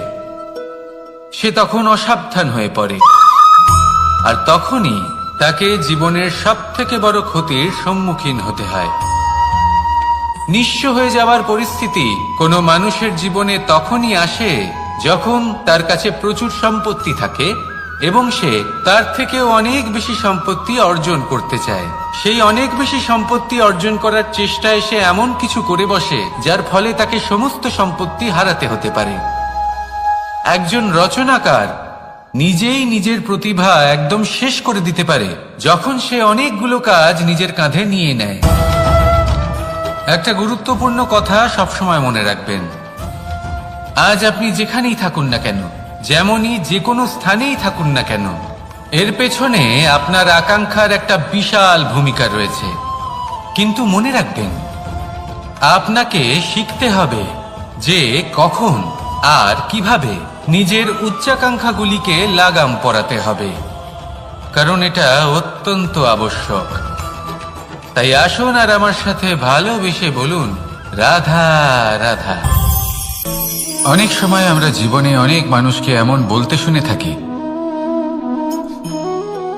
সে তখন অসাবধান হয়ে পড়ে, আর তখনই তাকে জীবনের সব থেকে বড় ক্ষতির সম্মুখীন হতে হয়। নিঃস্ব হয়ে যাওয়ার পরিস্থিতি কোনো মানুষের জীবনে তখনই আসে যখন তার কাছে প্রচুর সম্পত্তি থাকে এবং সে তার থেকেও অনেক বেশি সম্পত্তি অর্জন করতে চায়। সেই অনেক বেশি সম্পত্তি অর্জন করার চেষ্টায় সে এমন কিছু করে বসে যার ফলে তাকে সমস্ত সম্পত্তি হারাতে হতে পারে। একজন রচনাকার নিজেই নিজের প্রতিভা একদম শেষ করে দিতে পারে যখন সে অনেকগুলো কাজ নিজের কাঁধে নিয়ে নেয়। একটা গুরুত্বপূর্ণ কথা সবসময় মনে রাখবেন, আজ আপনি যেখানেই থাকুন না কেন, যেমনই যে কোনো স্থানেই থাকুন না কেন, এর পেছনে আপনার আকাঙ্ক্ষার একটা বিশাল ভূমিকা রয়েছে। কিন্তু মনে রাখবেন, আপনাকে শিখতে হবে যে কখন আর কিভাবে নিজের উচ্চাকাঙ্ক্ষাগুলিকে লাগাম পরাতে হবে, কারণ এটা অত্যন্ত আবশ্যক। তাই আসুন আর আমার সাথে ভালোবেসে বলুন, রাধা রাধা। অনেক সময় আমরা জীবনে অনেক মানুষকে এমন বলতে শুনে থাকি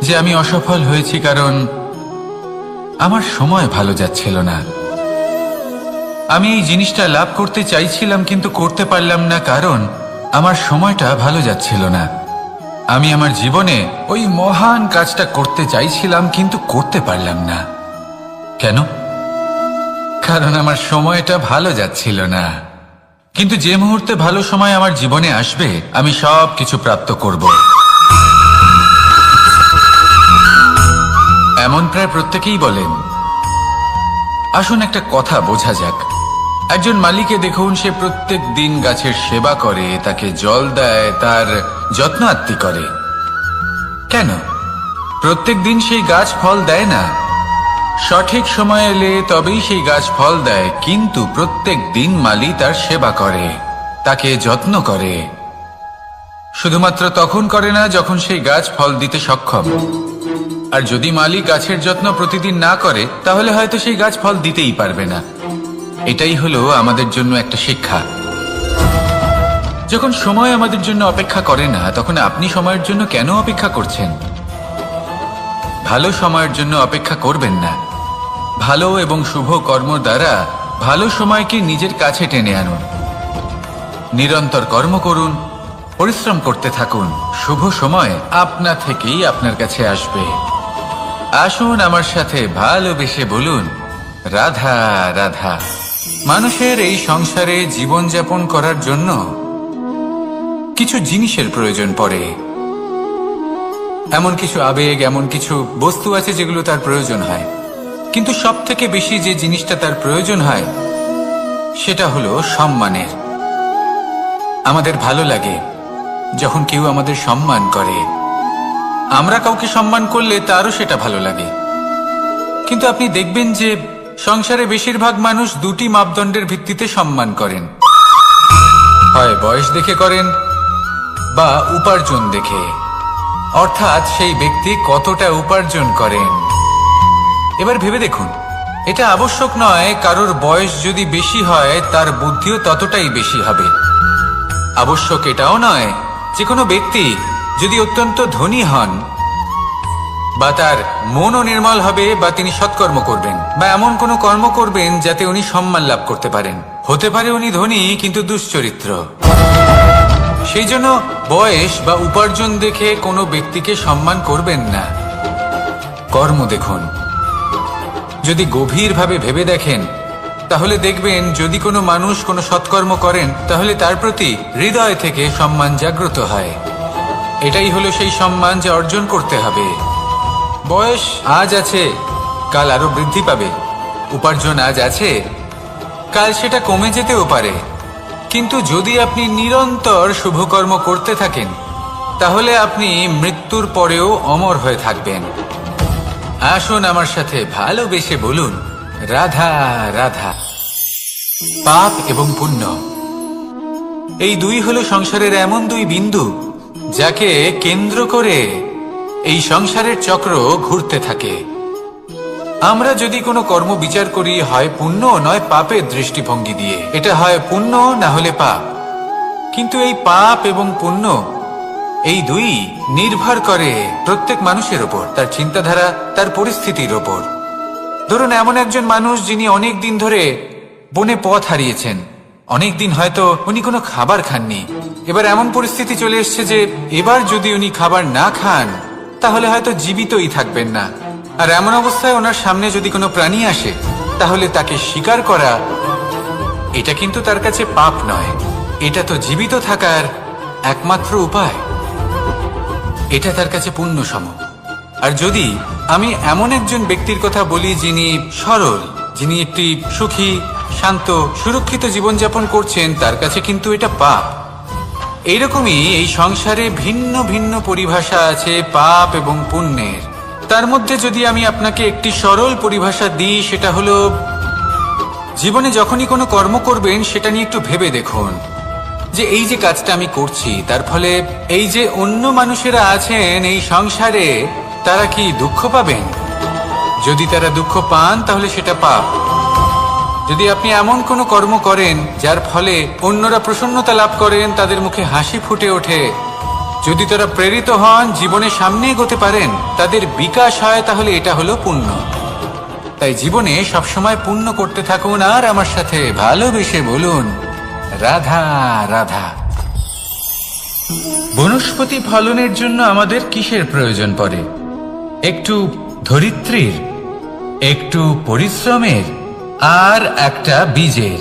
যে আমি অসফল হয়েছি কারণ আমার সময় ভালো যাচ্ছিল না। আমি এই জিনিসটা লাভ করতে চাইছিলাম কিন্তু করতে পারলাম না কারণ আমার সময়টা ভালো যাচ্ছিল না। আমি আমার জীবনে ওই মহান কাজটা করতে চাইছিলাম কিন্তু করতে পারলাম না। কেন? কারণ আমার সময়টা ভালো যাচ্ছিল না। কিন্তু যে মুহূর্তে ভালো সময় আমার জীবনে আসবে, আমি সব কিছু প্রাপ্ত করব। এমন প্রায় প্রত্যেকেই বলেন। আসুন একটা কথা বোঝা যাক। একজন মালিকে দেখুন, সে প্রত্যেক দিন গাছের সেবা করে, তাকে জল দেয়, তার যত্ন আত্তি করে। কেন? প্রত্যেক দিন সেই গাছ ফল দেয় না, সঠিক সময় এলে তবেই সেই গাছ ফল দেয়, কিন্তু প্রত্যেক দিন মালি তার সেবা করে, তাকে যত্ন করে। শুধুমাত্র তখন করে না যখন সেই গাছ ফল দিতে সক্ষম। আর যদি মালি গাছের যত্ন প্রতিদিন না করে, তাহলে হয়তো সেই গাছ ফল দিতেই পারবে না। এটাই হলো আমাদের জন্য একটা শিক্ষা। যখন সময় আমাদের জন্য অপেক্ষা করে না, তখন আপনি সময়ের জন্য কেন অপেক্ষা করছেন? ভালো সময়ের জন্য অপেক্ষা করবেন না। ভালো এবং শুভ কর্ম দ্বারা ভালো সময়কে নিজের কাছে টেনে আনুন। নিরন্তর কর্ম করুন, পরিশ্রম করতে থাকুন। শুভ সময় আপনা থেকেই আপনার কাছে আসবে। আসুন আমার সাথে ভালোবেসে বলুন, রাধা রাধা। মানুষের এই সংসারে জীবনযাপন করার জন্য কিছু জিনিসের প্রয়োজন পড়ে। এমন কিছু আবেগ, এমন কিছু বস্তু আছে যেগুলো তার প্রয়োজন হয়। কিন্তু সব থেকে বেশি যে জিনিসটা তার প্রয়োজন হয় সেটা হলো সম্মানের। আমাদের ভালো লাগে যখন কেউ আমাদের সম্মান করে। আমরা কাউকে সম্মান করলে তারও সেটা ভালো লাগে। কিন্তু আপনি দেখবেন যে সংসারে বেশিরভাগ মানুষ দুটি মাপদণ্ডের ভিত্তিতে সম্মান করেন। হয় বয়স দেখে করেন বা উপার্জন দেখে, অর্থাৎ সেই ব্যক্তি কতটা উপার্জন করেন। এবার ভেবে দেখুন, এটা আবশ্যক নয় কারোর বয়স যদি বেশি হয় তার বুদ্ধিও ততটাই বেশি হবে। আবশ্যক এটাও নয় যে কোনো ব্যক্তি যদি অত্যন্ত ধনী হন বা তার মনও নির্মল হবে বা তিনি সৎকর্ম করবেন বা এমন কোনো কর্ম করবেন যাতে উনি সম্মান লাভ করতে পারেন। হতে পারে উনি ধনী কিন্তু দুশ্চরিত্র। সেই জন্য বয়স বা উপার্জন দেখে কোনো ব্যক্তিকে সম্মান করবেন না। কর্ম দেখুন। যদি গভীরভাবে ভেবে দেখেন তাহলে দেখবেন যদি কোনো মানুষ কোনো সৎকর্ম করেন তাহলে তার প্রতি হৃদয় থেকে সম্মান জাগ্রত হয়। এটাই হলো সেই সম্মান যা অর্জন করতে হবে। বয়স আজ আছে, কাল আরো বৃদ্ধি পাবে। উপার্জন আজ আছে, কাল সেটা কমে যেতেও পারে। কিন্তু যদি আপনি নিরন্তর শুভকর্ম করতে থাকেন তাহলে আপনি মৃত্যুর পরেও অমর হয়ে থাকবেন। আসুন আমার সাথে ভালোবেসে বলুন, রাধা রাধা। পাপ এবং পুণ্য, এই দুই হলো সংসারের এমন দুই বিন্দু যাকে কেন্দ্র করে এই সংসারের চক্র ঘুরতে থাকে। আমরা যদি কোনো কর্ম বিচার করি হয় পুণ্য নয় পাপের দৃষ্টিভঙ্গি দিয়ে, এটা হয় পুণ্য না হলে পাপ। কিন্তু এই পাপ এবং পুণ্য এই দুই নির্ভর করে প্রত্যেক মানুষের ওপর, তার চিন্তাধারা, তার পরিস্থিতির ওপর। ধরুন এমন একজন মানুষ যিনি অনেক দিন ধরে বনে পথ হারিয়েছেন, অনেক দিন হয়তো উনি কোনো খাবার খাননি। এবার এমন পরিস্থিতি চলে এসছে যে এবার যদি উনি খাবার না খান তাহলে হয়তো জীবিতই থাকবেন না। আর এমন অবস্থায় ওনার সামনে যদি কোনো প্রাণী আসে তাহলে তাকে শিকার করা, এটা কিন্তু তার কাছে পাপ নয়। এটা তো জীবিত থাকার একমাত্র উপায়। এটা তার কাছে পুণ্য সম। আর যদি আমি এমন একজন ব্যক্তির কথা বলি যিনি সরল, যিনি একটি সুখী, শান্ত, সুরক্ষিত জীবনযাপন করছেন, তার কাছে কিন্তু এটা পাপ। এইরকমই এই সংসারে ভিন্ন ভিন্ন পরিভাষা আছে পাপ এবং পুণ্যের। তার মধ্যে যদি আমি আপনাকে একটি সরল পরিভাষা দিই, সেটা হলো জীবনে যখনই কোনো কর্ম করবেন সেটা নিয়ে একটু ভেবে দেখুন যে এই যে কাজটা আমি করছি তার ফলে এই যে অন্য মানুষেরা আছেন এই সংসারে তারা কি দুঃখ পাবেন? যদি তারা দুঃখ পান তাহলে সেটা পাপ। যদি আপনি এমন কোনো কর্ম করেন যার ফলে অন্যরা প্রসন্নতা লাভ করেন, তাদের মুখে হাসি ফুটে ওঠে, যদি তারা প্রেরিত হন, জীবনে সামনে এগোতে পারেন, তাদের বিকাশ হয়, তাহলে এটা হলো পুণ্য। তাই জীবনে সবসময় পুণ্য করতে থাকুন আর আমার সাথে ভালোবেসে বলুন, রাধা রাধা। বনস্পতি ফলনের জন্য আমাদের কিসের প্রয়োজন পড়ে? একটু ধরিত্রীর, একটু পরিশ্রমের আর একটা বীজের।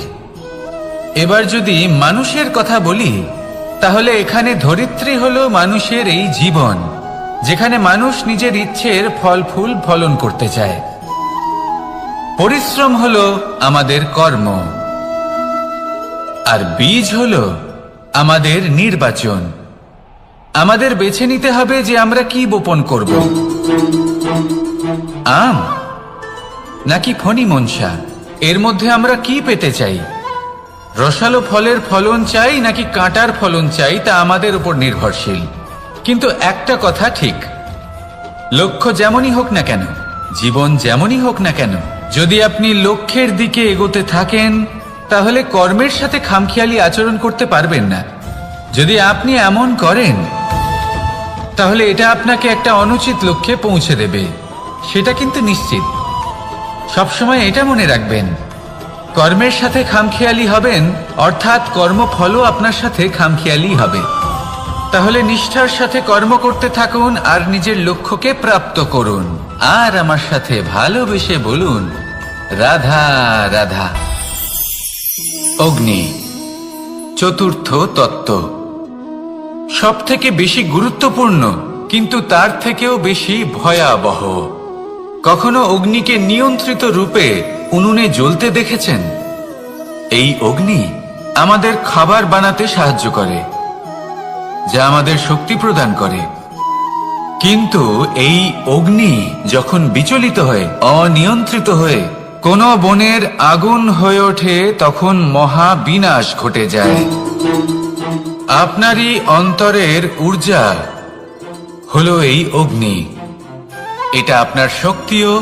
এবার যদি মানুষের কথা বলি তাহলে এখানে ধরিত্রী হলো মানুষের এই জীবন, যেখানে মানুষ নিজের ইচ্ছের ফল ফুল ফলন করতে চায়। পরিশ্রম হলো আমাদের কর্ম, আর বীজ হলো আমাদের নির্বাচন। আমাদের বেছে নিতে হবে যে আমরা কি বপন করব। আম নাকি ফণি মনসা? এর মধ্যে আমরা কি পেতে চাই? রসালো ফলের ফলন চাই নাকি কাঁটার ফলন চাই, তা আমাদের উপর নির্ভরশীল। কিন্তু একটা কথা ঠিক, লক্ষ্য যেমনই হোক না কেন, জীবন যেমনই হোক না কেন, যদি আপনি লক্ষ্যের দিকে এগোতে থাকেন তাহলে কর্মের সাথে খামখেয়ালি আচরণ করতে পারবেন না। যদি আপনি এমন করেন তাহলে এটা আপনাকে একটা অনুচিত লক্ষ্যে পৌঁছে দেবে, সেটা কিন্তু নিশ্চিত। সবসময় এটা মনে রাখবেন, কর্মের সাথে খামখেয়ালি হবেন অর্থাৎ কর্মফলও আপনার সাথে খামখেয়ালি হবে। তাহলে নিষ্ঠার সাথে কর্ম করতে থাকুন আর নিজের লক্ষ্যকে প্রাপ্ত করুন। আর আমার সাথে ভালোবেসে বলুন, রাধা রাধা। অগ্নি চতুর্থ তত্ত্ব, সব থেকে বেশি গুরুত্বপূর্ণ কিন্তু তার থেকেও বেশি ভয়াবহ। কখনো অগ্নিকে নিয়ন্ত্রিত রূপে উনুনে জ্বলতে দেখেছেন? এই অগ্নি আমাদের খাবার বানাতে সাহায্য করে, যা আমাদের শক্তি প্রদান করে। কিন্তু এই অগ্নি যখন বিচলিত হয়ে, অনিয়ন্ত্রিত হয়ে কোনো বনের আগুন হয়ে ওঠে, তখন মহা বিনাশ ঘটে যায়। আপনারই অন্তরের ঊর্জা হলো এই অগ্নি। এটা আপনার শক্তিও,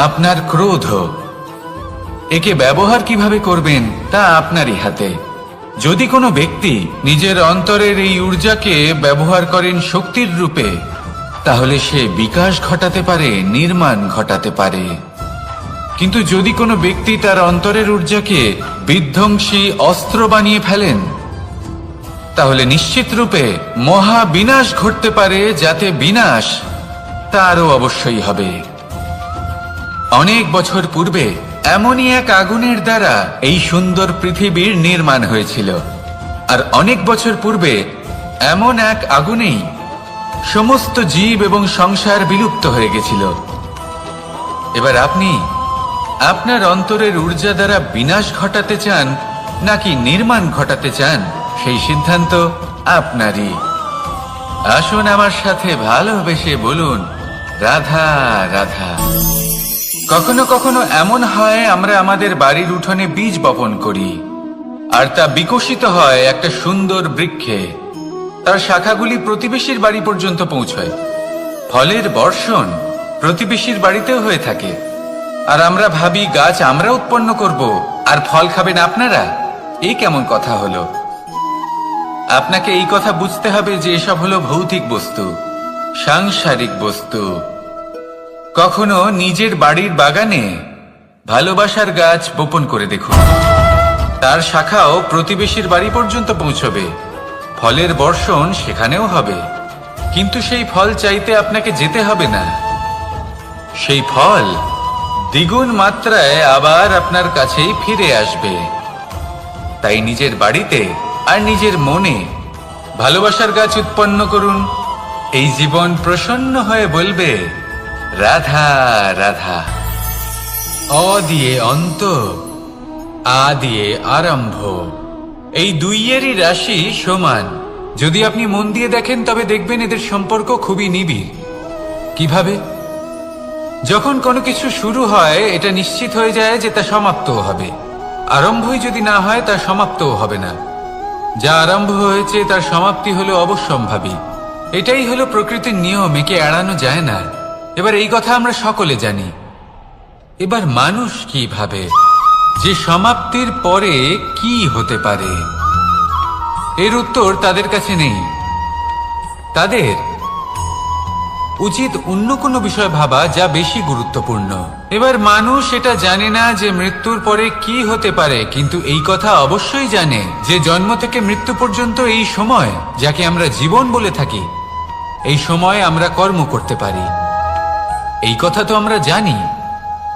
আপনার ক্রোধ। একে ব্যবহার কিভাবে করবেন তা আপনারই হাতে। যদি কোনো ব্যক্তি নিজের অন্তরের এই ঊর্জাকে ব্যবহার করেন শক্তির রূপে, তাহলে সে বিকাশ ঘটাতে পারে, নির্মাণ ঘটাতে পারে। কিন্তু যদি কোনো ব্যক্তি তার অন্তরের ঊর্জাকে বিধ্বংসী অস্ত্র বানিয়ে ফেলেন, তাহলে নিশ্চিত রূপে মহা বিনাশ ঘটতে পারে, যাতে বিনাশ তারও অবশ্যই হবে। অনেক বছর পূর্বে এমনই এক আগুনের দ্বারা এই সুন্দর পৃথিবীর নির্মাণ হয়েছিল। আর অনেক বছর পূর্বে এমন এক আগুনেই সমস্ত জীব এবং সংসার বিলুপ্ত হয়ে গেছিল। এবার আপনি আপনার অন্তরের ঊর্জা দ্বারা বিনাশ ঘটাতে চান নাকি নির্মাণ ঘটাতে চান, সেই সিদ্ধান্ত আপনারই। আসুন আমার সাথে ভালোবেসে বলুন, রাধা রাধা। কখনো কখনো এমন হয়, আমরা আমাদের বাড়ির উঠোনে বীজ বপন করি আর তা বিকশিত হয় একটা সুন্দর বৃক্ষে। তার শাখাগুলি প্রতিবেশীর বাড়ি পর্যন্ত পৌঁছয়। ফলের বর্ষণ প্রতিবেশীর বাড়িতেও হয়ে থাকে। আর আমরা ভাবি গাছ আমরা উৎপন্ন করব আর ফল খাবেন আপনারা। এই কেমন কথা হলো? আপনাকে এই কথা বুঝতে হবে যে এসব হলো ভৌতিক বস্তু, সাংসারিক বস্তু। কখনো নিজের বাড়ির বাগানে ভালোবাসার গাছ বপন করে দেখুন, তার শাখাও প্রতিবেশীর বাড়ি পর্যন্ত পৌঁছবে, ফলের বর্ষণ সেখানেও হবে। কিন্তু সেই ফল চাইতে আপনাকে যেতে হবে না, সেই ফল দ্বিগুণ মাত্রায় আবার আপনার কাছেই ফিরে আসবে। তাই নিজের বাড়িতে আর নিজের মনে ভালোবাসার গাছ উৎপন্ন করুন। এই জীবন প্রসন্ন হয়ে বলবে, রাধা রাধা। অ দিয়ে অন্ত, আ দিয়ে আরম্ভ, এই দুইয়েরই রাশি সমান। যদি আপনি মন দিয়ে দেখেন তবে দেখবেন এদের সম্পর্ক খুবই নিবিড়। কিভাবে? যখন কোনো কিছু শুরু হয় এটা নিশ্চিত হয়ে যায় যে তা সমাপ্তও হবে। আরম্ভই যদি না হয় তা সমাপ্তও হবে না। যা আরম্ভ হয়েছে তার সমাপ্তি হলো অবশ্যম্ভাবী। এটাই হলো প্রকৃতির নিয়ম, একে এড়ানো যায় না। এবার এই কথা আমরা সকলে জানি। এবার মানুষ কি ভাবে যে সমাপ্তির পরে কি হতে পারে, এর উত্তর তাদের কাছে নেই। তাদের উচিত অন্য কোনো বিষয় ভাবা যা বেশি গুরুত্বপূর্ণ। এবার মানুষ এটা জানে না যে মৃত্যুর পরে কি হতে পারে, কিন্তু এই কথা অবশ্যই জানে যে জন্ম থেকে মৃত্যু পর্যন্ত এই সময়, যাকে আমরা জীবন বলে থাকি, এই সময় আমরা কর্ম করতে পারি। এই কথা তো আমরা জানি।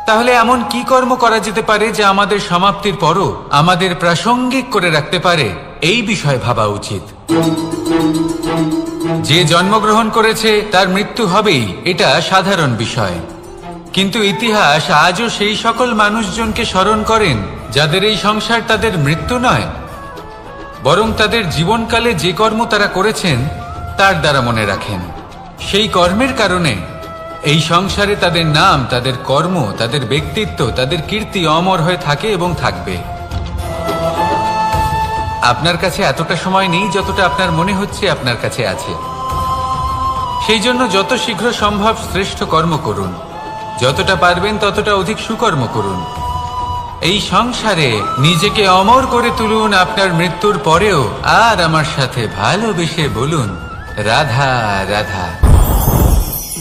তাহলে এমন কি কর্ম করা যেতে পারে যা আমাদের সমাপ্তির পরও আমাদের প্রাসঙ্গিক করে রাখতে পারে, এই বিষয়ে ভাবা উচিত। যে জন্মগ্রহণ করেছে তার মৃত্যু হবেই, এটা সাধারণ বিষয়। কিন্তু ইতিহাস আজও সেই সকল মানুষজনকে স্মরণ করেন যাদের এই সংসার তাদের মৃত্যু নয়, বরং তাদের জীবনকালে যে কর্ম তারা করেছেন তার দ্বারা মনে রাখেন। সেই কর্মের কারণে এই সংসারে তাদের নাম, তাদের কর্ম, তাদের ব্যক্তিত্ব, তাদের কীর্তি অমর হয়ে থাকে এবং থাকবে। আপনার কাছে এতটা সময় নেই যতটা আপনার মনে হচ্ছে আপনার কাছে আছে। সেই জন্য যত শীঘ্র সম্ভব শ্রেষ্ঠ কর্ম করুন, যতটা পারবেন ততটা অধিক সুকর্ম করুন। এই সংসারে নিজেকে অমর করে তুলুন আপনার মৃত্যুর পরেও। আর আমার সাথে ভালোবেসে বলুন, রাধা রাধা।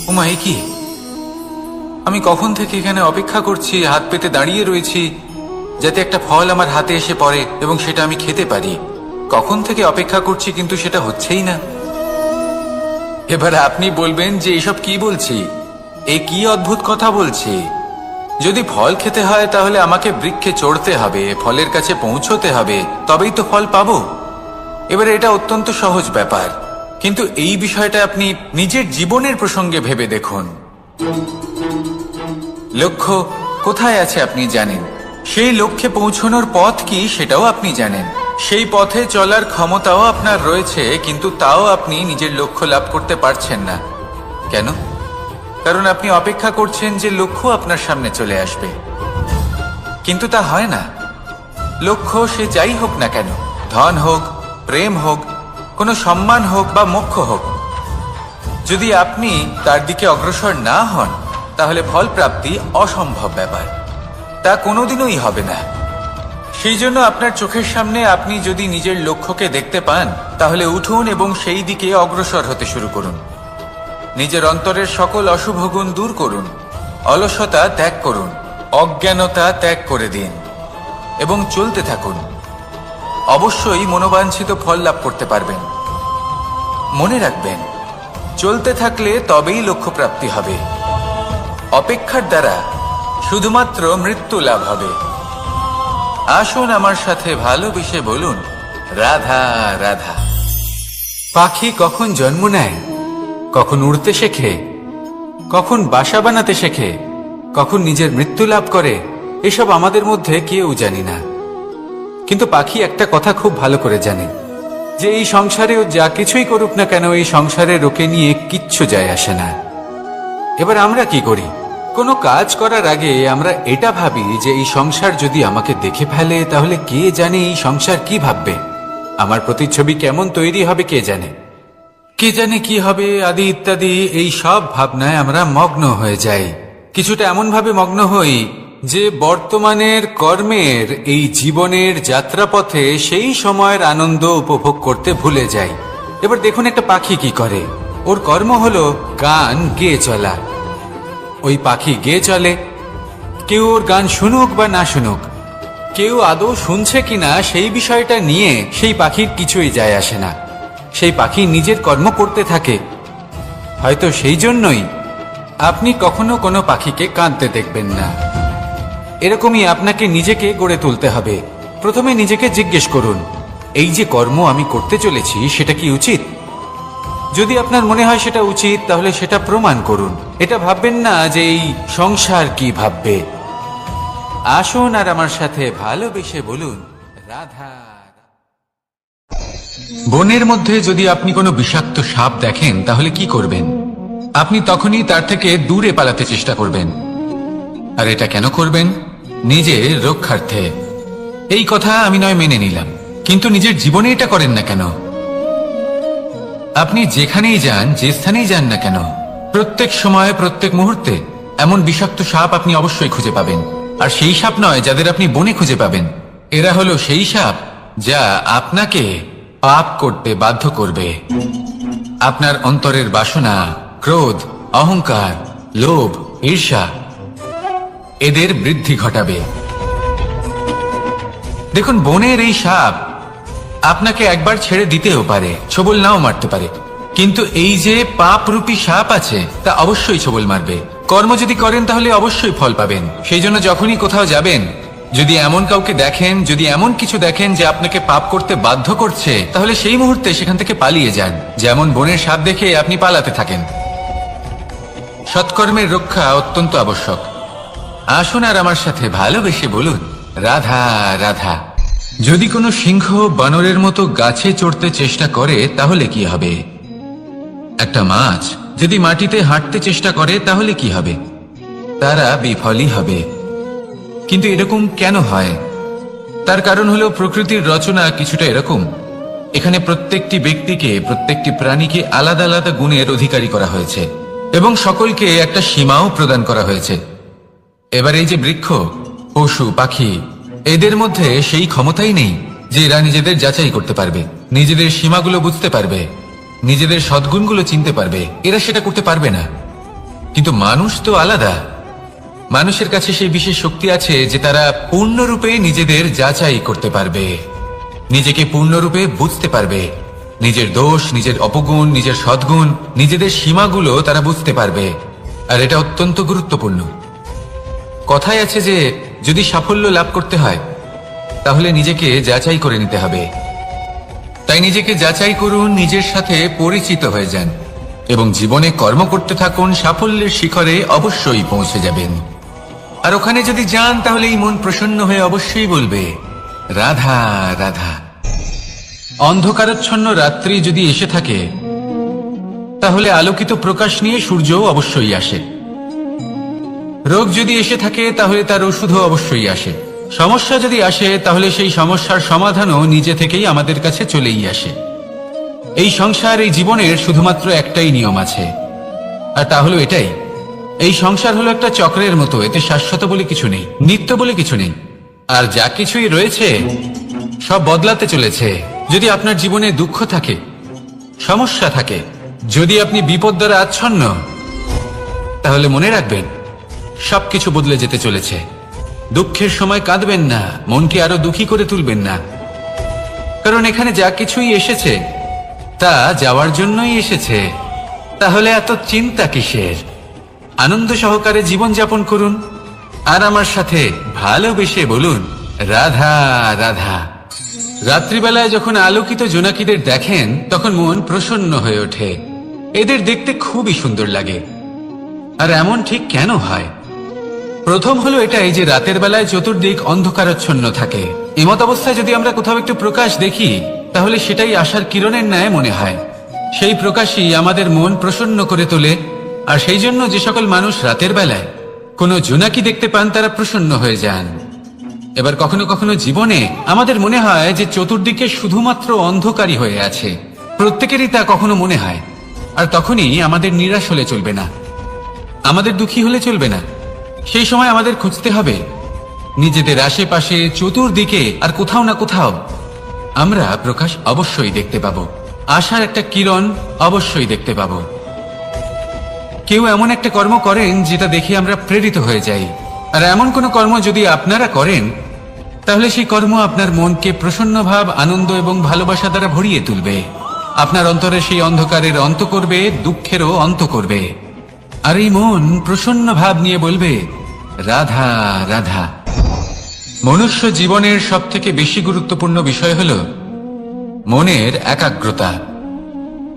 ওমা, এ কি? আমি কখন থেকে এখানে অপেক্ষা করছি, হাত পেতে দাঁড়িয়ে রয়েছি যাতে একটা ফল আমার হাতে এসে পড়ে এবং সেটা আমি খেতে পারি। কখন থেকে অপেক্ষা করছি, কিন্তু সেটা হচ্ছেই না। এবার আপনি বলবেন যে এসব কি বলছি, এ কি অদ্ভুত কথা বলছি। যদি ফল খেতে হয় তাহলে আমাকে বৃক্ষে চড়তে হবে, ফলের কাছে পৌঁছতে হবে, তবেই তো ফল পাবো। এবারে এটা অত্যন্ত সহজ ব্যাপার, কিন্তু এই বিষয়টা আপনি নিজের জীবনের প্রসঙ্গে ভেবে দেখুন। লক্ষ্য কোথায় আছে আপনি জানেন, সেই লক্ষ্যে পৌঁছানোর পথ কি সেটাও আপনি জানেন, সেই পথে চলার ক্ষমতাও আপনার রয়েছে, কিন্তু তাও আপনি নিজের লক্ষ্য লাভ করতে পারছেন না। কেন? কারণ আপনি অপেক্ষা করছেন যে লক্ষ্য আপনার সামনে চলে আসবে, কিন্তু তা হয় না। লক্ষ্য সে যাই হোক না কেন, ধন হোক, প্রেম হোক, কোনো সম্মান হোক বা মোক্ষ হোক, যদি আপনি তার দিকে অগ্রসর না হন তাহলে ফল প্রাপ্তি অসম্ভব ব্যাপার, তা কোনোদিনই হবে না। সেই জন্য আপনার চোখের সামনে আপনি যদি নিজের লক্ষ্যকে দেখতে পান তাহলে উঠুন এবং সেই দিকে অগ্রসর হতে শুরু করুন। নিজের অন্তরের সকল অশুভ গুণ দূর করুন, অলসতা ত্যাগ করুন, অজ্ঞানতা ত্যাগ করে দিন এবং চলতে থাকুন। অবশ্যই মনোবাঞ্ছিত ফল লাভ করতে পারবেন। মনে রাখবেন, চলতে থাকলে তবেই লক্ষ্য প্রাপ্তি হবে। অপেক্ষার দ্বারা শুধুমাত্র মৃত্যু লাভ হবে। আসুন আমার সাথে ভালোবেসে বলুন, রাধা রাধা। পাখি কখন জন্ম নেয়, কখন উড়তে শেখে, কখন বাসা বানাতে শেখে, কখন নিজের মৃত্যু লাভ করে, এসব আমাদের মধ্যে কেউ জানি না। কিন্তু পাখি একটা কথা খুব ভালো করে জানে, যে এই সংসারে ও যা কিছুই করুক না কেন, এই সংসারের ওকে নিয়ে কিচ্ছু যায় আসে না। এবার আমরা কি করি? কোনো কাজ করার আগে আমরা এটা ভাবি যে এই সংসার যদি আমাকে দেখে ফেলে তাহলে কে জানে এই সংসার কি ভাববে, আমার প্রতিচ্ছবি কেমন তৈরি হবে কে জানে, কে জানে কি হবে আদি ইত্যাদি। এই সব ভাবনায় আমরা মগ্ন হয়ে যাই। কিছুটা এমন ভাবে মগ্ন হই যে বর্তমানের কর্মের এই জীবনের যাত্রাপথে সেই সময়ের আনন্দ উপভোগ করতে ভুলে যাই। এবার দেখুন একটা পাখি কি করে, ওর কর্ম হলো গান গেয়ে চলা। ওই পাখি গেয়ে চলে, কেউ ওর গান শুনুক বা না শুনুক, কেউ আদৌ শুনছে কিনা সেই বিষয়টা নিয়ে সেই পাখির কিছুই যায় আসে না। সেই পাখি নিজের কর্ম করতে থাকে। হয়তো সেই জন্যই আপনি কখনো কোনো পাখিকে কাঁদতে দেখবেন না। এরকমই আপনাকে নিজেকে গড়ে তুলতে হবে। প্রথমে নিজেকে জিজ্ঞেস করুন, এই যে কর্ম আমি করতে চলেছি সেটা কি উচিত? যদি আপনার মনে হয় সেটা উচিত তাহলে সেটা প্রমাণ করুন। এটা ভাববেন না যে এই সংসার কি ভাববে। আসুন আর আমার সাথে ভালোবেসে বলুন, রাধা। বনের মধ্যে যদি আপনি কোনো বিষাক্ত সাপ দেখেন তাহলে কি করবেন? আপনি তখনই তার থেকে দূরে পালাতে চেষ্টা করবেন। আর এটা কেন করবেন? নিজের রক্ষার্থে। এই কথা আমি নয় মেনে নিলাম, কিন্তু নিজের জীবনে এটা করেন না কেন? আপনি যেখানেই যান, যে স্থানেই যান না কেন, প্রত্যেক সময়ে প্রত্যেক মুহূর্তে এমন বিষাক্ত সাপ আপনি অবশ্যই খুঁজে পাবেন। আর সেই সাপ নয় যাদের আপনি বনে খুঁজে পাবেন, এরা হলো সেই সাপ যা আপনাকে পাপ করতে বাধ্য করবে। আপনার অন্তরের বাসনা, ক্রোধ, অহংকার, লোভ, ঈর্ষা এদের বৃদ্ধি ঘটাবে। দেখুন, বনের এই সাপ আপনাকে একবার ছেড়ে দিতেও পারে, ছোবল নাও মারতে পারে, কিন্তু এই যে পাপরূপী সাপ আছে তা অবশ্যই ছোবল মারবে। কর্ম যদি করেন তাহলে অবশ্যই ফল পাবেন। সেই জন্য যখনই কোথাও যাবেন, যদি এমন কাউকে দেখেন, যদি এমন কিছু দেখেন যে আপনাকে পাপ করতে বাধ্য করছে, তাহলে সেই মুহূর্তে সেখান থেকে পালিয়ে যান। যেমন বনের সাপ দেখে আপনি পালাতে থাকেন। সৎকর্মের রক্ষা অত্যন্ত আবশ্যক। আসুন আর আমার সাথে ভালোবেসে বলুন, রাধা রাধা। যদি কোনো সিংহ বানরের মতো গাছে চড়তে চেষ্টা করে তাহলে কি হবে? একটা মাছ যদি মাটিতে হাঁটতে চেষ্টা করে তাহলে কি হবে? তারা বিফলই হবে। কিন্তু এরকম কেন হয়? তার কারণ হলো প্রকৃতির রচনা কিছুটা এরকম। এখানে প্রত্যেকটি ব্যক্তিকে, প্রত্যেকটি প্রাণীকে আলাদা আলাদা গুণের অধিকারী করা হয়েছে এবং সকলকে একটা সীমাও প্রদান করা হয়েছে। এবার এই যে বৃক্ষ, পশু, পাখি, এদের মধ্যে সেই ক্ষমতাই নেই যে এরা নিজেদের যাচাই করতে পারবে, নিজেদের সীমাগুলো বুঝতে পারবে, নিজেদের সদ্গুণগুলো চিনতে পারবে। এরা সেটা করতে পারবে না। কিন্তু মানুষ তো আলাদা। মানুষের কাছে সেই বিশেষ শক্তি আছে যে তারা পূর্ণরূপে নিজেদের যাচাই করতে পারবে, নিজেকে পূর্ণরূপে বুঝতে পারবে, নিজের দোষ, নিজের অপগুণ, নিজের সদ্গুণ, নিজেদের সীমাগুলো তারা বুঝতে পারবে। আর এটা অত্যন্ত গুরুত্বপূর্ণ। কথায় আছে যে যদি সাফল্য লাভ করতে হয় তাহলে নিজেকে যাচাই করে নিতে হবে। তাই নিজেকে যাচাই করুন, নিজের সাথে পরিচিত হয়ে যান এবং জীবনে কর্ম করতে থাকুন। সাফল্যের শিখরে অবশ্যই পৌঁছে যাবেন। আর ওখানে যদি যান তাহলে এই মন প্রসন্ন হয়ে অবশ্যই বলবে, রাধা রাধা। অন্ধকারাচ্ছন্ন রাত্রি যদি এসে থাকে তাহলে আলোকিত প্রকাশ নিয়ে সূর্যও অবশ্যই আসে। রোগ যদি এসে থাকে তাহলে তার ওষুধও অবশ্যই আসে। সমস্যা যদি আসে তাহলে সেই সমস্যার সমাধানও নিজে থেকেই আমাদের কাছে চলেই আসে। এই সংসার, এই জীবনের শুধুমাত্র একটাই নিয়ম আছে, আর তা হলো এটাই, এই সংসার হলো একটা চক্রের মতো। এতে শাশ্বত বলে কিছু নেই, নিত্য বলে কিছু নেই। আর যা কিছুই রয়েছে সব বদলাতে চলেছে। যদি আপনার জীবনে দুঃখ থাকে, সমস্যা থাকে, যদি আপনি বিপদ দ্বারা আচ্ছন্ন, তাহলে মনে রাখবেন সবকিছু বদলে যেতে চলেছে। দুঃখের সময় কাঁদবেন না, মনকে আরো দুঃখী করে তুলবেন না, কারণ এখানে যা কিছুই এসেছে তা যাওয়ার জন্যই এসেছে। তাহলে এত চিন্তা কিসের? আনন্দ সহকারে জীবন যাপন করুন আর আমার সাথে ভালোবেসে বলুন, রাধা রাধা। রাত্রিবেলায় যখন আলোকিত জোনাকিদের দেখেন তখন মন প্রসন্ন হয়ে ওঠে। এদের দেখতে খুবই সুন্দর লাগে। আর এমন ঠিক কেন হয়? প্রথম হলো এটাই যে রাতের বেলায় চতুর্দিক অন্ধকারাচ্ছন্ন থাকে। এমত অবস্থায় যদি আমরা কোথাও একটু প্রকাশ দেখি তাহলে সেটাই আশার কিরণের ন্যায় মনে হয়। সেই প্রকাশই আমাদের মন প্রসন্ন করে তোলে। আর সেই জন্য যে সকল মানুষ রাতের বেলায় কোনো জোনাকি দেখতে পান তারা প্রসন্ন হয়ে যান। এবার কখনো কখনো জীবনে আমাদের মনে হয় যে চতুর্দিকে শুধুমাত্র অন্ধকারই হয়ে আছে। প্রত্যেকেরই তা কখনো মনে হয়। আর তখনই আমাদের নিরাশ হলে চলবে না, আমাদের দুঃখী হলে চলবে না। সেই সময় আমাদের খুঁজতে হবে নিজেদের আশেপাশে, চতুর্দিকে, আর কোথাও না কোথাও আমরা প্রকাশ অবশ্যই দেখতে পাবো। আশার একটা কিরণ অবশ্যই দেখতে পাবো। কেউ এমন একটা কর্ম করেন যেটা দেখে আমরা প্রেরিত হয়ে যাই। আর এমন কোনো কর্ম যদি আপনারা করেন তাহলে সেই কর্ম আপনার মনকে প্রসন্ন ভাব, আনন্দ এবং ভালোবাসা দ্বারা ভরিয়ে তুলবে। আপনার অন্তরে সেই অন্ধকারের অন্ত করবে, দুঃখেরও অন্ত করবে। আর এই মন প্রসন্ন ভাব নিয়ে বলবে, রাধা রাধা। মনুষ্য জীবনের সবথেকে বেশি গুরুত্বপূর্ণ বিষয় হল মনের একাগ্রতা।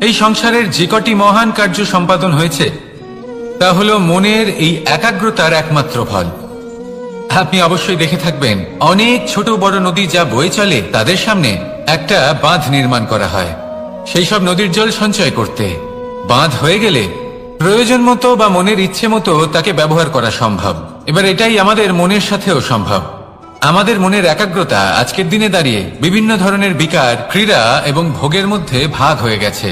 এই সংসারের যে কটি মহান কার্য সম্পাদন হয়েছে তা হল মনের এই একাগ্রতার একমাত্র ফল। আপনি অবশ্যই দেখে থাকবেন অনেক ছোট বড় নদী যা বয়ে চলে তাদের সামনে একটা বাঁধ নির্মাণ করা হয় সেই সব নদীর জল সঞ্চয় করতে। বাঁধ হয়ে গেলে প্রয়োজন মতো বা মনের ইচ্ছে মতো তাকে ব্যবহার করা সম্ভব। এবার এটাই আমাদের মনের সাথেও সম্ভব। আমাদের মনের একাগ্রতা আজকের দিনে দাঁড়িয়ে বিভিন্ন ধরনের বিকার, ক্রীড়া এবং ভোগের মধ্যে ভাগ হয়ে গেছে।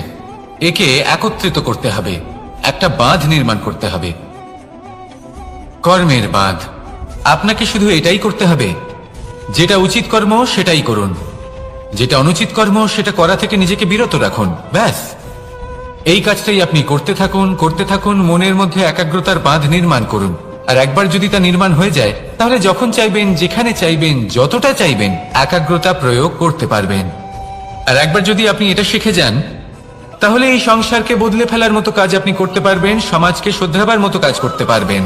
একে একত্রিত করতে হবে, একটা বাঁধ নির্মাণ করতে হবে, কর্মের বাঁধ। আপনাকে শুধু এটাই করতে হবে, যেটা উচিত কর্ম সেটাই করুন, যেটা অনুচিত কর্ম সেটা করা থেকে নিজেকে বিরত রাখুন। ব্যাস, এই কাজটাই আপনি করতে থাকুন, করতে থাকুন। মনের মধ্যে একাগ্রতার বাঁধ নির্মাণ করুন। আর একবার যদি তা নির্মাণ হয়ে যায় তাহলে যখন চাইবেন, যেখানে চাইবেন, যতটা চাইবেন একাগ্রতা প্রয়োগ করতে পারবেন। আর একবার যদি আপনি এটা শিখে যান তাহলে এই সংসারকে বদলে ফেলার মতো কাজ আপনি করতে পারবেন, সমাজকে শুধরাবার মতো কাজ করতে পারবেন।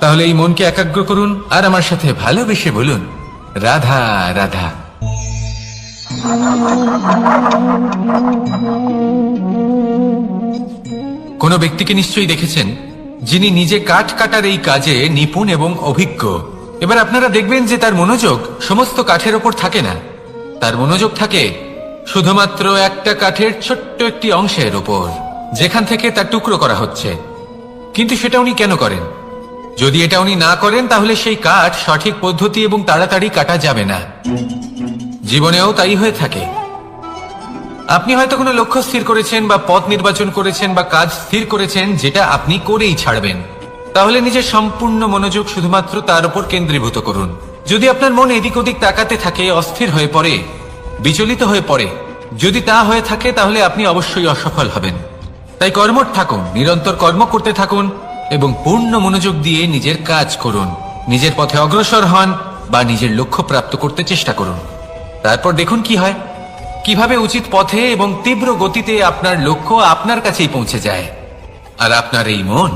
তাহলে এই মনকে একাগ্র করুন আর আমার সাথে ভালোবেসে বলুন, রাধা রাধা। কোন ব্যক্তিকে নিশ্চয়ই দেখেছেন যিনি নিজে কাঠ কাটার এই কাজে নিপুণ এবং অভিজ্ঞ। এবার আপনারা দেখবেন যে তার মনোযোগ সমস্ত কাঠের ওপর থাকে না, তার মনোযোগ থাকে শুধুমাত্র একটা কাঠের ছোট্ট একটি অংশের ওপর। যেখান থেকে তার টুকরো করা হচ্ছে। কিন্তু সেটা উনি কেন করেন? যদি এটা উনি না করেন তাহলে সেই কাঠ সঠিক পদ্ধতি এবং তাড়াতাড়ি কাটা যাবে না। জীবনেও তাই হয়ে থাকে। আপনি হয়তো কোনো লক্ষ্য স্থির করেছেন বা পথ নির্বাচন করেছেন বা কাজ স্থির করেছেন যেটা আপনি করেই ছাড়বেন। তাহলে নিজের সম্পূর্ণ মনোযোগ শুধুমাত্র তার উপর কেন্দ্রীভূত করুন। যদি আপনার মন এদিক ওদিক তাকাতে থাকে, অস্থির হয়ে পড়ে, বিচলিত হয়ে পড়ে, যদি তা হয়ে থাকে তাহলে আপনি অবশ্যই অসফল হবেন। তাই কর্মঠ থাকুন, নিরন্তর কর্ম করতে থাকুন এবং পূর্ণ মনোযোগ দিয়ে নিজের কাজ করুন। নিজের পথে অগ্রসর হন বা নিজের লক্ষ্য প্রাপ্ত করতে চেষ্টা করুন। তারপর দেখুন কি হয়, কিভাবে উচিত পথে এবং তীব্র গতিতে আপনার লক্ষ্য আপনার কাছেই পৌঁছে যায়। আর আপনার এই মন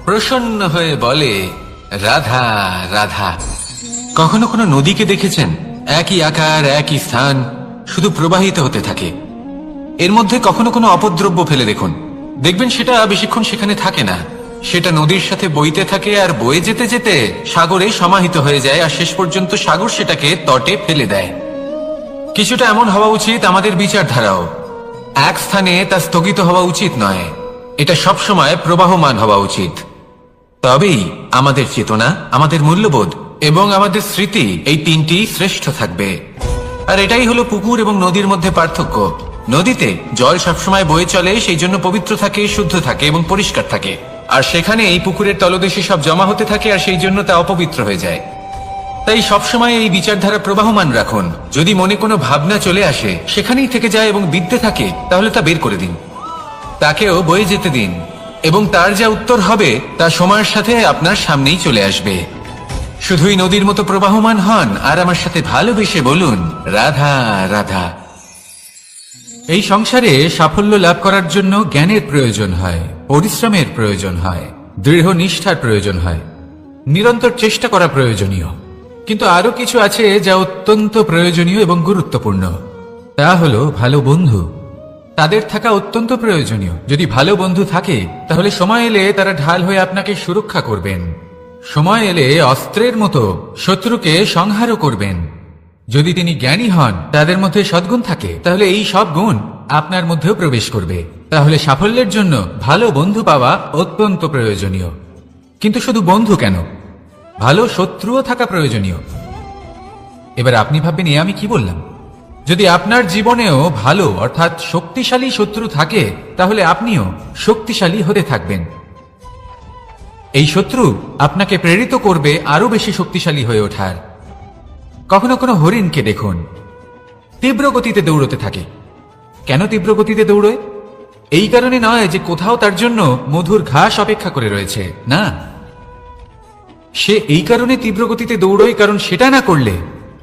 প্রসন্ন হয়ে বলে, রাধা রাধা। কখনো কোনো নদীকে দেখেছেন? একই আকার, একই স্থান, শুধু প্রবাহিত হতে থাকে। এর মধ্যে কখনো কোনো অপদ্রব্য ফেলে দেখুন, দেখবেন সেটা বেশিক্ষণ সেখানে থাকে না। সেটা নদীর সাথে বইতে থাকে আর বয়ে যেতে যেতে সাগরে সমাহিত হয়ে যায়, আর শেষ পর্যন্ত সাগর সেটাকে তটে ফেলে দেয়। কিছুটা এমন হওয়া উচিত আমাদের বিচারধারাও। এক স্থানে তা স্থগিত হওয়া উচিত নয়, এটা সবসময় প্রবাহমান হওয়া উচিত। তবেই আমাদের চেতনা, আমাদের মূল্যবোধ এবং আমাদের স্মৃতি, এই তিনটি শ্রেষ্ঠ থাকবে। আর এটাই হলো পুকুর এবং নদীর মধ্যে পার্থক্য। নদীতে জল সবসময় বয়ে চলে, সেই জন্য পবিত্র থাকে, শুদ্ধ থাকে এবং পরিষ্কার থাকে। আর সেখানে এই পুকুরের তলদেশে সব জমা হতে থাকে, আর সেই জন্য তা অপবিত্র হয়ে যায়। তাই সবসময় এই বিচারধারা প্রবাহমান রাখুন। যদি মনে কোনো ভাবনা চলে আসে, সেখানেই থেকে যায় এবং বিদ্যে থাকে, তাহলে তা বের করে দিন, তাকেও বয়ে যেতে দিন, এবং তার যা উত্তর হবে তা সময়ের সাথে আপনার সামনেই চলে আসবে। শুধুই নদীর মতো প্রবাহমান হন আর আমার সাথে ভালোবেসে বলুন, রাধা রাধা। এই সংসারে সাফল্য লাভ করার জন্য জ্ঞানের প্রয়োজন হয়, পরিশ্রমের প্রয়োজন হয়, দৃঢ় নিষ্ঠার প্রয়োজন হয়, নিরন্তর চেষ্টা করা প্রয়োজনীয়। কিন্তু আরো কিছু আছে যা অত্যন্ত প্রয়োজনীয় এবং গুরুত্বপূর্ণ। তা হলো ভালো বন্ধু। তাদের থাকা অত্যন্ত প্রয়োজনীয়। যদি ভালো বন্ধু থাকে তাহলে সময় এলে তারা ঢাল হয়ে আপনাকে সুরক্ষা করবেন। সময় এলে অস্ত্রের মতো শত্রুকে সংহারও করবেন। যদি তিনি জ্ঞানী হন, তাদের মধ্যে সদ্গুণ থাকে, তাহলে এই সব গুণ আপনার মধ্যেও প্রবেশ করবে। তাহলে সাফল্যের জন্য ভালো বন্ধু পাওয়া অত্যন্ত প্রয়োজনীয়। কিন্তু শুধু বন্ধু কেন, ভালো শত্রুও থাকা প্রয়োজনীয়। এবার আপনি ভাববেন, এ আমি কি বললাম? যদি আপনার জীবনেও ভালো অর্থাৎ শক্তিশালী শত্রু থাকে, তাহলে আপনিও শক্তিশালী হতে থাকবেন। এই শত্রু আপনাকে প্রেরিত করবে আরো বেশি শক্তিশালী হয়ে ওঠার। কখনো কোনো হরিণকে দেখুন, তীব্র গতিতে দৌড়তে থাকে। কেন তীব্র গতিতে দৌড়য়? এই কারণে নয় যে কোথাও তার জন্য মধুর ঘাস অপেক্ষা করে রয়েছে, না। সে এই কারণে তীব্র গতিতে দৌড়য় কারণ সেটা না করলে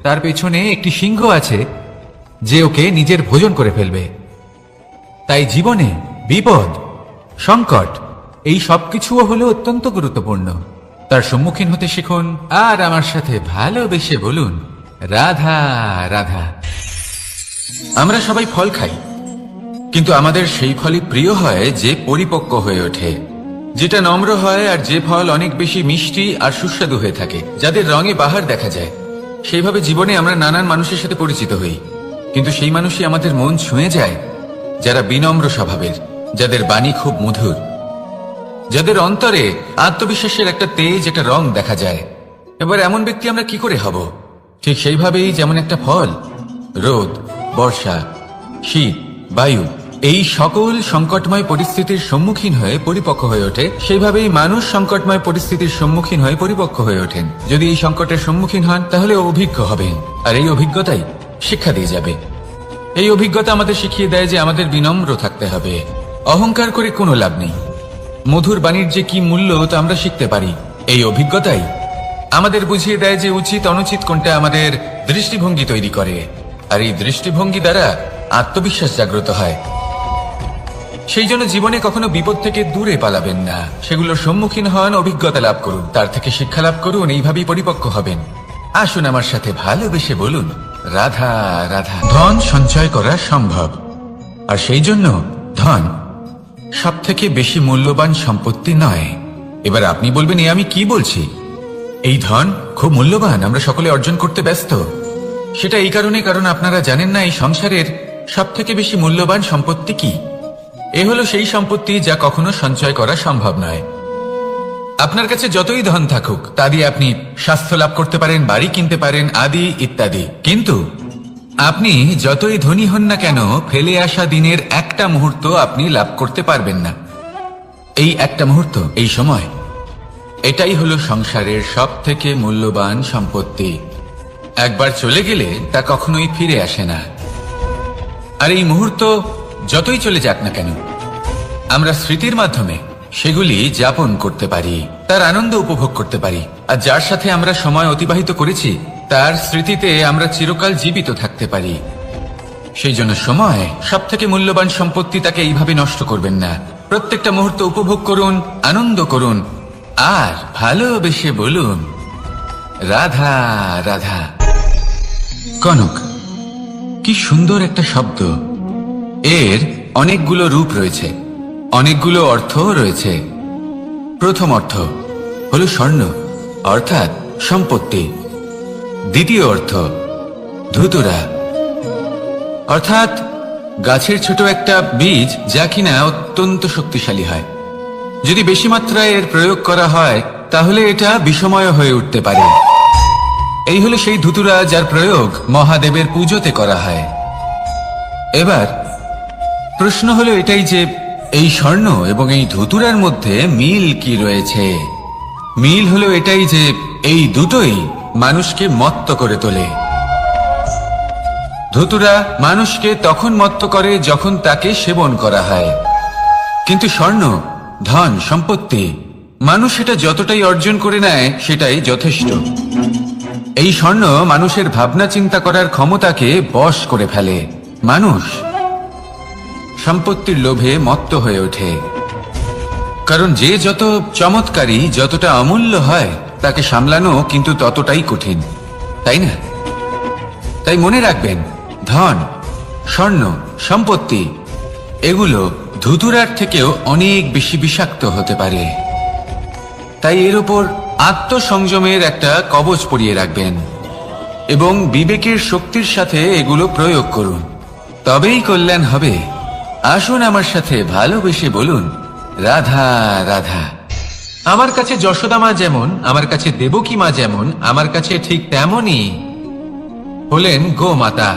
তার পেছনে একটি সিংহ আছে যে ওকে নিজের ভোজন করে ফেলবে। তাই জীবনে বিপদ, সংকট, এই সবকিছুও হলো অত্যন্ত গুরুত্বপূর্ণ। তার সম্মুখীন হতে শিখুন আর আমার সাথে ভালোবেসে বলুন, রাধা রাধা। আমরা সবাই ফল খাই, কিন্তু আমাদের সেই ফলই প্রিয় হয় যে পরিপক্ক হয়ে ওঠে, যেটা নম্র হয়, আর যে ফল অনেক বেশি মিষ্টি আর সুস্বাদু হয়ে থাকে, যাদের রঙে বাহার দেখা যায়। সেইভাবে জীবনে আমরা নানান মানুষের সাথে পরিচিত হই, কিন্তু সেই মানুষই আমাদের মন ছুঁয়ে যায় যারা বিনম্র স্বভাবের, যাদের বাণী খুব মধুর, যাদের অন্তরে আত্মবিশ্বাসের একটা তেজ, একটা রং দেখা যায়। এবার এমন ব্যক্তি আমরা কি করে হব? ঠিক সেইভাবেই যেমন একটা ফল রোদ, বর্ষা, শীত, বায়ু, এই সকল সংকটময় পরিস্থিতির সম্মুখীন হয়ে পরিপক্ক হয়ে ওঠে, সেইভাবেই মানুষ সংকটময় পরিস্থিতির সম্মুখীন হয়ে পরিপক্ক হয়ে ওঠেন। যদি এই সংকটের সম্মুখীন হন তাহলে অভিজ্ঞ হবেন, আর এই অভিজ্ঞতাই শিক্ষা দিয়ে যাবে। এই অভিজ্ঞতা আমাদের শিখিয়ে দেয় যে আমাদের বিনম্র থাকতে হবে। অহংকার করে কোনো লাভ নেই। মধুর বাণীর যে কি মূল্য তা আমরা শিখতে পারি। এই অভিজ্ঞতাই আমাদের বুঝিয়ে দেয় যে উচিত অনুচিত কোনটা আমাদের দৃষ্টিভঙ্গি তৈরি করে, আর এই দৃষ্টিভঙ্গি দ্বারা আত্মবিশ্বাস জাগ্রত হয়। সেই জন্য জীবনে কখনো বিপদ থেকে দূরে পালাবেন না, সেগুলোর সম্মুখীন হন, অভিজ্ঞতা লাভ করুন, তার থেকে শিক্ষা লাভ করুন, এইভাবেই পরিপক্ক হবেন। আসুন আমার সাথে ভালোবেসে বলুন, রাধা রাধা। ধন সঞ্চয় করা সম্ভব, আর সেই জন্য ধন সব থেকে বেশি মূল্যবান সম্পত্তি নয়। এবার আপনি বলবেন, এ আমি কি বলছি? এই ধন খুব মূল্যবান, আমরা সকলে অর্জন করতে ব্যস্ত। সেটা এই কারণে কারণ আপনারা জানেন না এই সংসারের সব থেকে বেশি মূল্যবান সম্পত্তি কি। এ হলো সেই সম্পত্তি যা কখনো সঞ্চয় করা সম্ভব নয়। আপনার কাছে যতই ধন থাকুক তা দিয়ে আপনি স্বাস্থ্য লাভ করতে পারেন, বাড়ি কিনতে পারেন, আদি ইত্যাদি। কিন্তু আপনি যতই ধনী হন না কেন, ফেলে আসা দিনের একটা মুহূর্ত আপনি লাভ করতে পারবেন না। এই একটা মুহূর্ত, এই সময়, এটাই হলো সংসারের সব থেকে মূল্যবান সম্পত্তি। একবার চলে গেলে তা কখনোই ফিরে আসে না। আর এই মুহূর্ত যতই চলে যাক না কেন, আমরা স্মৃতির মাধ্যমে সেগুলি যাপন করতে পারি, তার আনন্দ উপভোগ করতে পারি। আর যার সাথে আমরা সময় অতিবাহিত করেছি তার স্মৃতিতে আমরা চিরকাল জীবিত থাকতে পারি। সেই জন্য সময় সব থেকে মূল্যবান সম্পত্তি, তাকে এইভাবে নষ্ট করবেন না। প্রত্যেকটা মুহূর্ত উপভোগ করুন, আনন্দ করুন, আর ভালোবেসে বলুন রাধা রাধা। কনক, কি সুন্দর একটা শব্দ। এর অনেকগুলো রূপ রয়েছে, অনেকগুলো অর্থও রয়েছে। প্রথম অর্থ হলো স্বর্ণ, অর্থাৎ সম্পত্তি। দ্বিতীয় অর্থ ধুতুরা, অর্থাৎ গাছের ছোট একটা বীজ, যা কিনা অত্যন্ত শক্তিশালী হয়। যদি বেশি মাত্রায় এর প্রয়োগ করা হয় তাহলে এটা বিষময় হয়ে উঠতে পারে। এই হলো সেই ধুতুরা যার প্রয়োগ মহাদেবের পুজোতে করা হয়। এবার প্রশ্ন হলো এটাই যে এই স্বর্ণ এবং এই ধুতুরার মধ্যে মিল কি রয়েছে। মিল হলো এটাই যে এই দুটোই মানুষকে মত্ত করে তোলে। ধুতুরা মানুষকে তখন মত্ত করে যখন তাকে সেবন করা হয়, কিন্তু স্বর্ণ, ধন, সম্পত্তি, মানুষ সেটা যতটাই অর্জন করে নেয় সেটাই যথেষ্ট। এই স্বর্ণ মানুষের ভাবনা চিন্তা করার ক্ষমতাকে বশ করে ফেলে। মানুষ সম্পত্তির লোভে মত্ত হয়ে ওঠে, কারণ যে যত চমৎকারী, যতটা অমূল্য হয় তাকে সামলানো কিন্তু ততটাই কঠিন, তাই না? তাই মনে রাখবেন, ধন, স্বর্ণ, সম্পত্তি এগুলো ধুতুরার থেকেও অনেক বেশি বিষাক্ত হতে পারে। তাই এর উপর আত্মসংযমের একটা কবচ পরিয়ে রাখবেন এবং বিবেকের শক্তির সাথে এগুলো প্রয়োগ করুন, তবেই কল্যাণ হবে। আসুন আমার সাথে ভালোবেসে বলুন রাধা রাধা। আমার কাছে যশোদা মা যেমন, আমার কাছে দেবকী মা যেমন, আমার কাছে ঠিক তেমনই হলেন গোমাতা।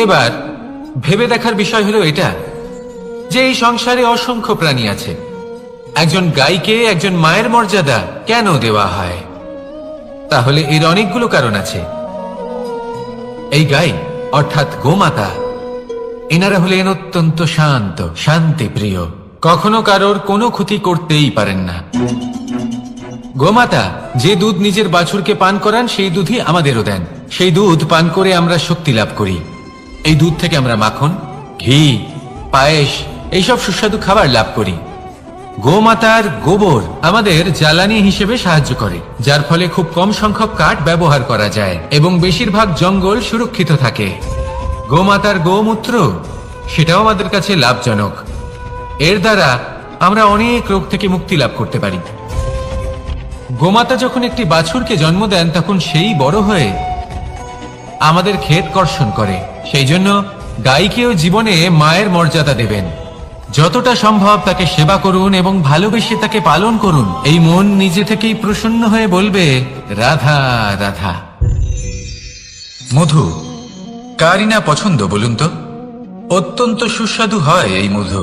এবার ভেবে দেখার বিষয় হলো এটা যে এই সংসারে অসংখ্য প্রাণী আছে, একজন গাইকে একজন মায়ের মর্যাদা কেন দেওয়া হয়? তাহলে এর অনেকগুলো কারণ আছে। এই গাই অর্থাৎ গোমাতা, এনারা হলেন অত্যন্ত শান্ত, শান্তিপ্রিয়, কখনো কারোর কোনো ক্ষতি করতেই পারেন না। গোমাতা যে দুধ নিজের বাছুরকে পান করান সেই দুধই আমাদেরও দেন। সেই দুধ পান করে আমরা শক্তি লাভ করি। এই দুধ থেকে আমরা মাখন, ঘি, পায়েস, এইসব সুস্বাদু খাবার লাভ করি। গোমাতার গোবর আমাদের জ্বালানি হিসেবে সাহায্য করে, যার ফলে খুব কম সংখ্যক কাঠ ব্যবহার করা যায় এবং বেশিরভাগ জঙ্গল সুরক্ষিত থাকে। গোমাতার গোমূত্র, সেটাও আমাদের কাছে লাভজনক। এর দ্বারা আমরা অনেক রোগ থেকে মুক্তি লাভ করতে পারি। গোমাতা যখন একটি বাছুরকে জন্ম দেন তখন সেই বড় হয়ে আমাদের ক্ষেত কর্ষণ করে। সেই জন্য গাইকেও জীবনে মায়ের মর্যাদা দেবেন। যতটা সম্ভব তাকে সেবা করুন এবং ভালোবেসে তাকে পালন করুন। এই মন নিজে থেকেই প্রসন্ন হয়ে বলবে রাধা রাধা। মধু কারই না পছন্দ বলুন তো? অত্যন্ত সুস্বাদু হয় এই মধু,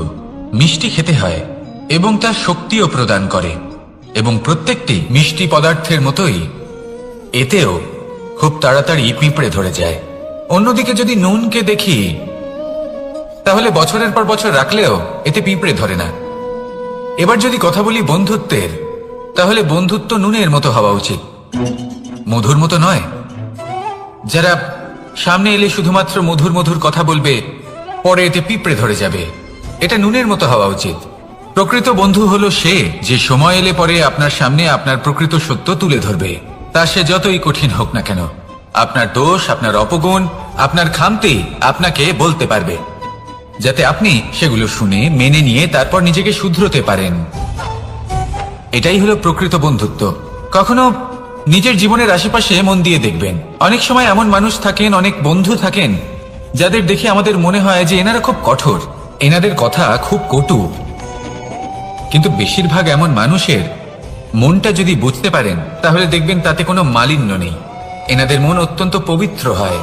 মিষ্টি খেতে হয় এবং তা শক্তিও প্রদান করে। এবং প্রত্যেকটি মিষ্টি পদার্থের মতোই এতেও খুব তাড়াতাড়ি পিঁপড়ে ধরে যায়। অন্যদিকে যদি নুনকে দেখি তাহলে বছরের পর বছর রাখলেও এতে পিঁপড়ে ধরে না। এবার যদি কথা বলি বন্ধুত্বের, তাহলে বন্ধুত্ব নুনের মতো হওয়া উচিত, মধুর মতো নয়। যারা সামনে এলে শুধুমাত্র মধুর মধুর কথা বলবে, পরে এতে পিঁপড়ে ধরে যাবে, এটা নুনের মতো হওয়া উচিত। প্রকৃত বন্ধু হলো সে যে সময় এলে পরে আপনার সামনে আপনার প্রকৃত সত্য তুলে ধরবে, তা সে যতই কঠিন হোক না কেন। আপনার দোষ, আপনার অপগুণ, আপনার খামতি আপনাকে বলতে পারবে, যাতে আপনি সেগুলো শুনে মেনে নিয়ে তারপর নিজেকে শুধরোতে পারেন। এটাই হলো প্রকৃত বন্ধুত্ব। কখনো নিজের জীবনের আশেপাশে মন দিয়ে দেখবেন, অনেক সময় এমন মানুষ থাকেন, অনেক বন্ধু থাকেন যাদের দেখে আমাদের মনে হয় যে এনারা খুব কঠোর, এনাদের কথা খুব কটু, কিন্তু বেশিরভাগ এমন মানুষের মনটা যদি বুঝতে পারেন তাহলে দেখবেন তাতে কোনো মালিন্য নেই। এনাদের মন অত্যন্ত পবিত্র হয়।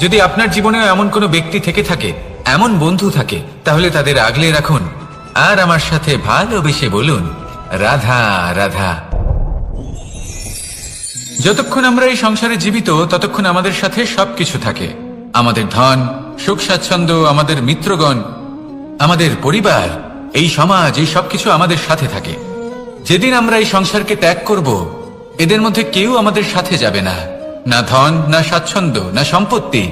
যদি আপনার জীবনেও এমন কোনো ব্যক্তি থেকে থাকে, এমন বন্ধু থাকে, তাহলে তাদের আগলে রাখুন আর আমার সাথে ভালোবেসে বলুন, রাধা রাধা। যতক্ষণ আমরা এই সংসারে জীবিত ততক্ষণ আমাদের সাথে সবকিছু থাকে। আমাদের ধন, সুখ স্বাচ্ছন্দ্য, আমাদের মিত্রগণ, আমাদের পরিবার, এই সমাজ, এই সবকিছু আমাদের সাথে থাকে। যেদিন আমরা এই সংসারকে ত্যাগ করব, এদের মধ্যে কেউ আমাদের সাথে যাবে না। না ধন, না স্বাচ্ছন্দ্য, না সম্পত্তি।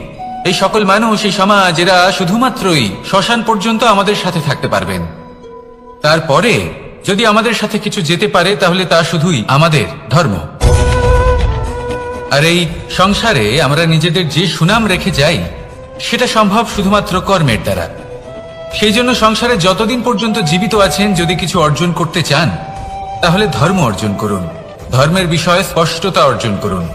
এই সকল মানুষ, এই সমাজ, এরা শুধুমাত্রই শ্মশান পর্যন্ত আমাদের সাথে থাকতে পারবেন। তারপরে যদি আমাদের সাথে কিছু যেতে পারে তাহলে তা শুধুই আমাদের ধর্ম। আর এই সংসারে আমরা নিজেদের যে সুনাম রেখে যাই সেটা সম্ভব শুধুমাত্র কর্মের দ্বারা। সেই জন্য সংসারে যতদিন পর্যন্ত জীবিত আছেন, যদি কিছু অর্জন করতে চান তাহলে ধর্ম অর্জন করুন, ধর্মের বিষয়ে স্পষ্টতা অর্জন করুন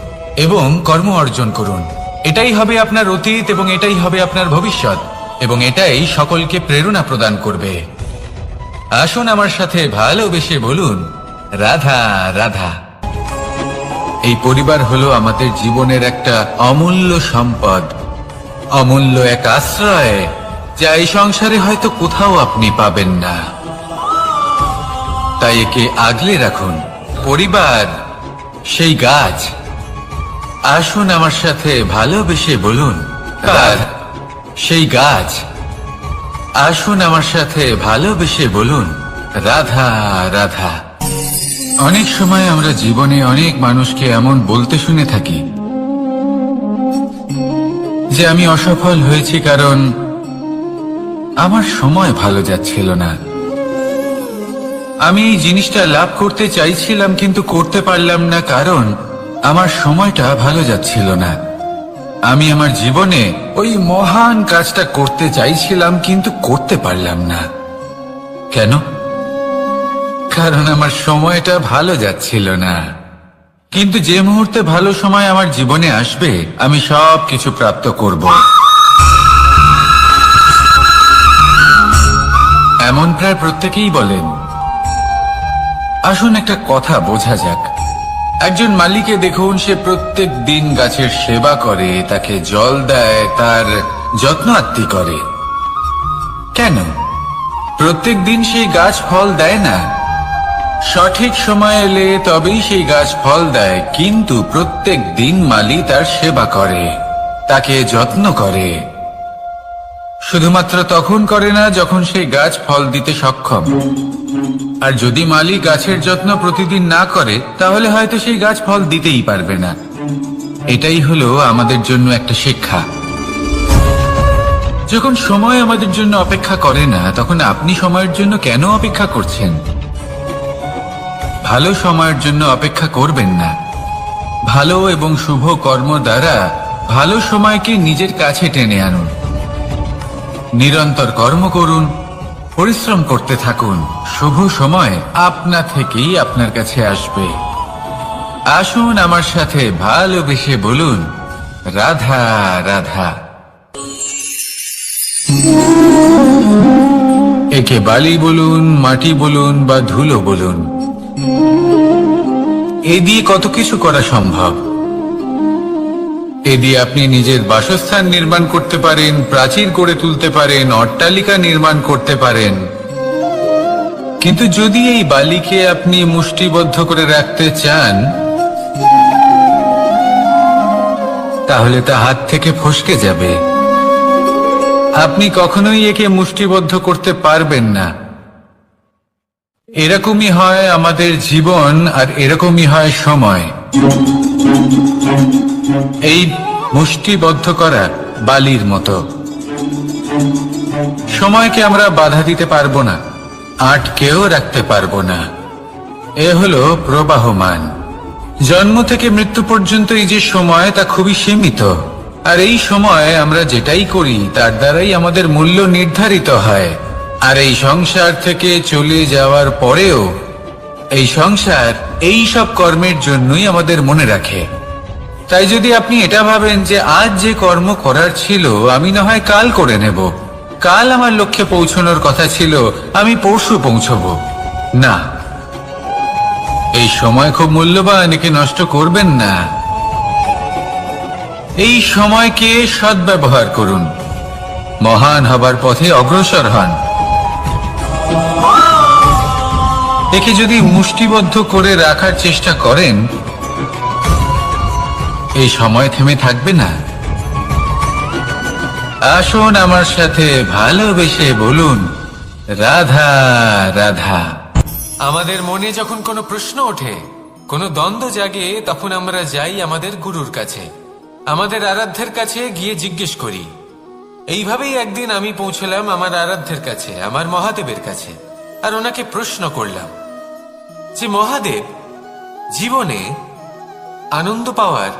এবং কর্ম অর্জন করুন। এটাই হবে আপনার অতীত এবং এটাই হবে আপনার ভবিষ্যৎ, এবং এটাই সকলকে প্রেরণা প্রদান করবে। আসুন আমার সাথে ভালোবেসে বলুন, রাধা রাধা। এই পরিবার হলো আমাদের জীবনের একটা অমূল্য সম্পদ, অমূল্য এক আশ্রয়, যা এই সংসারে হয়তো কোথাও আপনি পাবেন না। তাই একে আগলে রাখুন। পরিবার সেই গাছ। আসুন আমার সাথে ভালোবেসে বলুন, সেই গাছ। আসুন আমার সাথে ভালোবেসে বলুন, রাধা রাধা। অনেক সময় আমরা জীবনে অনেক মানুষকে এমন বলতে শুনে থাকি যে আমি অসফল হয়েছি কারণ আমার সময় ভালো যাচ্ছিল না। আমি এই জিনিসটা লাভ করতে চাইছিলাম কিন্তু করতে পারলাম না কারণ আমার সময়টা ভালো যাচ্ছিল না। আমি আমার জীবনে ওই মহান কাজটা করতে চাইছিলাম কিন্তু করতে পারলাম না। কেন? কারণ আমার সময়টা ভালো যাচ্ছিল না। কিন্তু যে মুহূর্তে ভালো সময় আমার জীবনে আসবে, আমি সব কিছু প্রাপ্ত করব। এমন প্রায় প্রত্যেকেই বলেন। আসুন একটা কথা বোঝা যাক। একজন মালিকে দেখুন, সে প্রত্যেক দিন গাছের সেবা করে, তাকে জল দেয়, তার যত্ন আত্তি করে। কেন? প্রত্যেক দিন সেই গাছ ফল দেয় না। সঠিক সময় এলে তবেই সেই গাছ ফল দেয়, কিন্তু প্রত্যেক দিন মালি তার সেবা করে, তাকে যত্ন করে। শুধুমাত্র তখন করে না যখন সেই গাছ ফল দিতে সক্ষম। আর যদি মালি গাছের যত্ন প্রতিদিন না করে তাহলে হয়তো সেই গাছ ফল দিতেই পারবে না। এটাই হলো আমাদের জন্য একটা শিক্ষা। যখন সময় আমাদের জন্য অপেক্ষা করে না, তখন আপনি সময়ের জন্য কেন অপেক্ষা করছেন? ভালো সময়ের জন্য অপেক্ষা করবেন না। ভালো এবং শুভ কর্ম দ্বারা ভালো সময়কে নিজের কাছে টেনে আনুন। নিরন্তর কর্ম করুন, পরিশ্রম করতে থাকুন। শুভ সময় আপনা থেকেই আপনার কাছে আসবে। আসুন আমার সাথে ভালোবেসে বলুন, রাধা রাধা। একে বালি বলুন, মাটি বলুন বা ধুলো বলুন, এ দিয়ে কত কিছু করা সম্ভব। এ দিয়ে আপনি নিজের বাসস্থান নির্মাণ করতে পারেন, প্রাচীর করে তুলতে পারেন, অট্টালিকা নির্মাণ করতে পারেন। কিন্তু যদি এই বালিকে আপনি মুষ্টিবদ্ধ করে রাখতে চান, তাহলে তা হাত থেকে ফসকে যাবে। আপনি কখনোই একে মুষ্টিবদ্ধ করতে পারবেন না। এরকমই হয় আমাদের জীবন, আর এরকমই হয় সময়। এই মুষ্টিবদ্ধ করা বালির মতো। সময়কে আমরা বাধা দিতে পারবো না, আটকেও রাখতে পারবো না। এ হলো প্রবাহমান। জন্ম থেকে মৃত্যু পর্যন্ত এই যে সময়, তা খুবই সীমিত। আর এই সময় আমরা যেটাই করি তার দ্বারাই আমাদের মূল্য নির্ধারিত হয়। আর এই সংসার থেকে চলে যাওয়ার পরেও এই সংসার এই সব কর্মের জন্যই আমাদের মনে রাখে। তাই যদি আপনি এটা ভাবেন যে আজ যে কর্ম করার ছিল আমি না হয় কাল করে নেব, কাল আমার লক্ষ্যে পৌঁছানোর কথা ছিল, আমি পরশু পৌঁছবো না। এই সময় খুব মূল্যবান, একে নষ্ট করবেন না। এই সময়কে সদ্ব্যবহার করুন, মহান হবার পথে অগ্রসর হন। একে যদি মুষ্টিবদ্ধ করে রাখার চেষ্টা করেন, এই সময় থেমে থাকবে না। আসুন আমার সাথে ভালোবেসে বলুন, রাধা রাধা। আমাদের মনে যখন কোনো প্রশ্ন ওঠে, কোনো দ্বন্দ্ব জাগে, তখন আমরা যাই আমাদের গুরুর কাছে, আমাদের আরাধ্যের কাছে গিয়ে জিজ্ঞেস করি। এইভাবেই একদিন আমি পৌঁছলাম আমার আরাধ্যের কাছে, আমার মহাদেবের কাছে, আর ওনাকে প্রশ্ন করলাম যে মহাদেব, জীবনে আনন্দ পাওয়ার,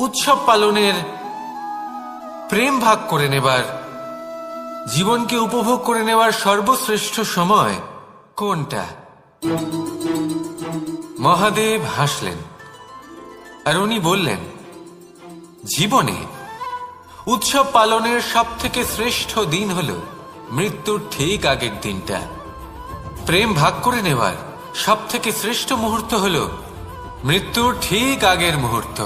উৎসব পালনের, প্রেম ভাগ করে নেবার, জীবনকে উপভোগ করে নেওয়ার সর্বশ্রেষ্ঠ সময় কোনটা? মহাদেব হাসলেন আর উনি বললেন, জীবনে উৎসব পালনের সব থেকে শ্রেষ্ঠ দিন হল মৃত্যুর ঠিক আগের দিনটা। প্রেম ভাগ করে নেওয়ার সব থেকে শ্রেষ্ঠ মুহূর্ত হল মৃত্যুর ঠিক আগের মুহূর্ত।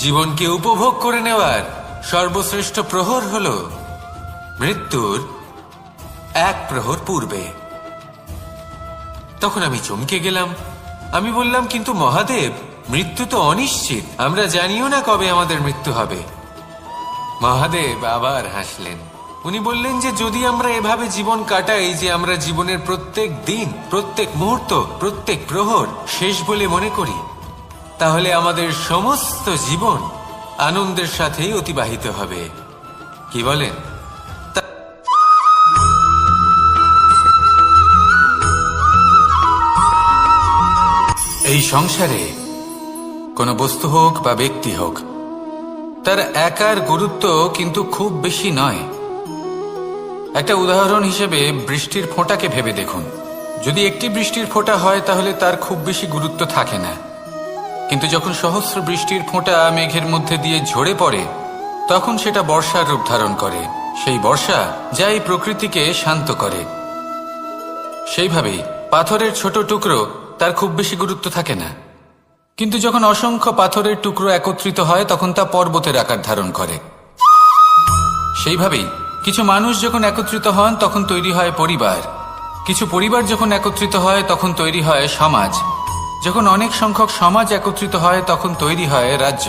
জীবনকে উপভোগ করে নেওয়ার সর্বশ্রেষ্ঠ প্রহর হল মৃত্যুর এক প্রহর পূর্বে। তখন আমি চমকে গেলাম। আমি বললাম, কিন্তু মহাদেব, মৃত্যু তো অনিশ্চিত, আমরা জানিও না কবে আমাদের মৃত্যু হবে। মহাদেব আবার হাসলেন। উনি বললেন যে যদি আমরা এভাবে জীবন কাটাই যে আমরা জীবনের প্রত্যেক দিন, প্রত্যেক মুহূর্ত, প্রত্যেক প্রহর শেষ বলে মনে করি, তাহলে আমাদের সমস্ত জীবন আনন্দের সাথেই অতিবাহিত হবে। কি বলেন? এই সংসারে কোনো বস্তু হোক বা ব্যক্তি হোক, তার একার গুরুত্ব কিন্তু খুব বেশি নয়। একটা উদাহরণ হিসেবে বৃষ্টির ফোঁটাকে ভেবে দেখুন। যদি একটি বৃষ্টির ফোঁটা হয় তাহলে তার খুব বেশি গুরুত্ব থাকে না, কিন্তু যখন সহস্র বৃষ্টির ফোঁটা মেঘের মধ্যে দিয়ে ঝরে পড়ে, তখন সেটা বর্ষার রূপ ধারণ করে। সেই বর্ষা যা এই প্রকৃতিকে শান্ত করে। সেইভাবেই পাথরের ছোট টুকরো, তার খুব বেশি গুরুত্ব থাকে না, কিন্তু যখন অসংখ্য পাথরের টুকরো একত্রিত হয় তখন তা পর্বতের আকার ধারণ করে। সেইভাবেই কিছু মানুষ যখন একত্রিত হন তখন তৈরি হয় পরিবার, কিছু পরিবার যখন একত্রিত হয় তখন তৈরি হয় সমাজ, যখন অনেক সংখ্যক সমাজ একত্রিত হয় তখন তৈরি হয় রাজ্য।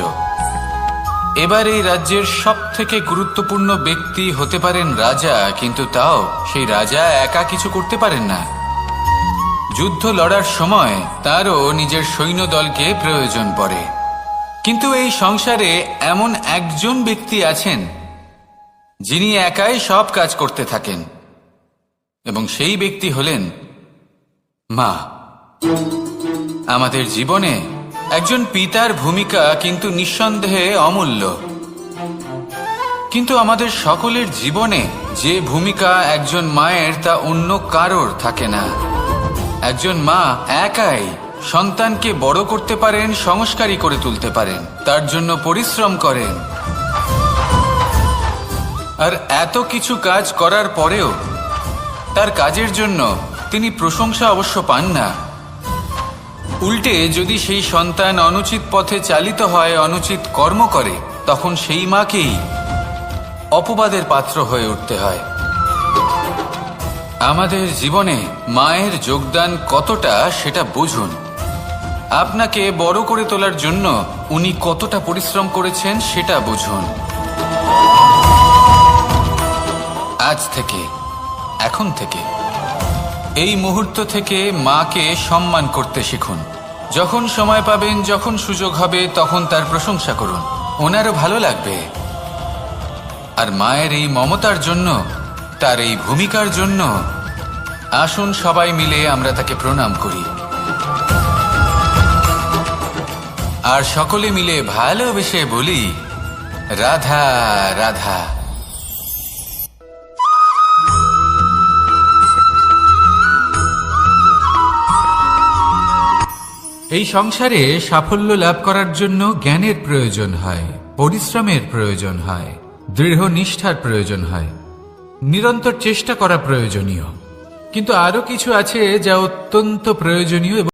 এবার এই রাজ্যের সব থেকে গুরুত্বপূর্ণ ব্যক্তি হতে পারেন রাজা, কিন্তু তাও সেই রাজা একা কিছু করতে পারেন না। যুদ্ধ লড়ার সময় তারও নিজের সৈন্যদলকে প্রয়োজন পড়ে। কিন্তু এই সংসারে এমন একজন ব্যক্তি আছেন যিনি একাই সব কাজ করতে থাকেন, এবং সেই ব্যক্তি হলেন মা। আমাদের জীবনে একজন পিতার ভূমিকা কিন্তু নিঃসন্দেহে অমূল্য, কিন্তু আমাদের সকলের জীবনে যে ভূমিকা একজন মায়ের তা অন্য কারোর থাকে না। একজন মা একাই সন্তানকে বড় করতে পারেন, সংস্কারী করে তুলতে পারেন, তার জন্য পরিশ্রম করেন। আর এত কিছু কাজ করার পরেও তার কাজের জন্য তিনি প্রশংসা অবশ্য পান না। উল্টে যদি সেই সন্তান অনুচিত পথে চালিত হয়, অনুচিত কর্ম করে, তখন সেই মাকেই অপবাদের পাত্র হয়ে উঠতে হয়। আমাদের জীবনে মায়ের যোগদান কতটা সেটা বুঝুন। আপনাকে বড় করে তোলার জন্য উনি কতটা পরিশ্রম করেছেন সেটা বুঝুন। আজ থেকে, এখন থেকে, এই মুহূর্ত থেকে মাকে সম্মান করতে শিখুন। যখন সময় পাবেন, যখন সুযোগ হবে, তখন তার প্রশংসা করুন, ওনারও ভালো লাগবে। আর মায়ের এই মমতার জন্য, তার এই ভূমিকার জন্য আসুন সবাই মিলে আমরা তাকে প্রণাম করি, আর সকলে মিলে ভালোবেসে বলি, রাধা রাধা। এই সংসারে সাফল্য লাভ করার জন্য জ্ঞানের প্রয়োজন হয়, পরিশ্রমের প্রয়োজন হয়, দৃঢ় নিষ্ঠার প্রয়োজন হয়, নিরন্তর চেষ্টা করা প্রয়োজনীয়। কিন্তু আরো কিছু আছে যা অত্যন্ত প্রয়োজনীয়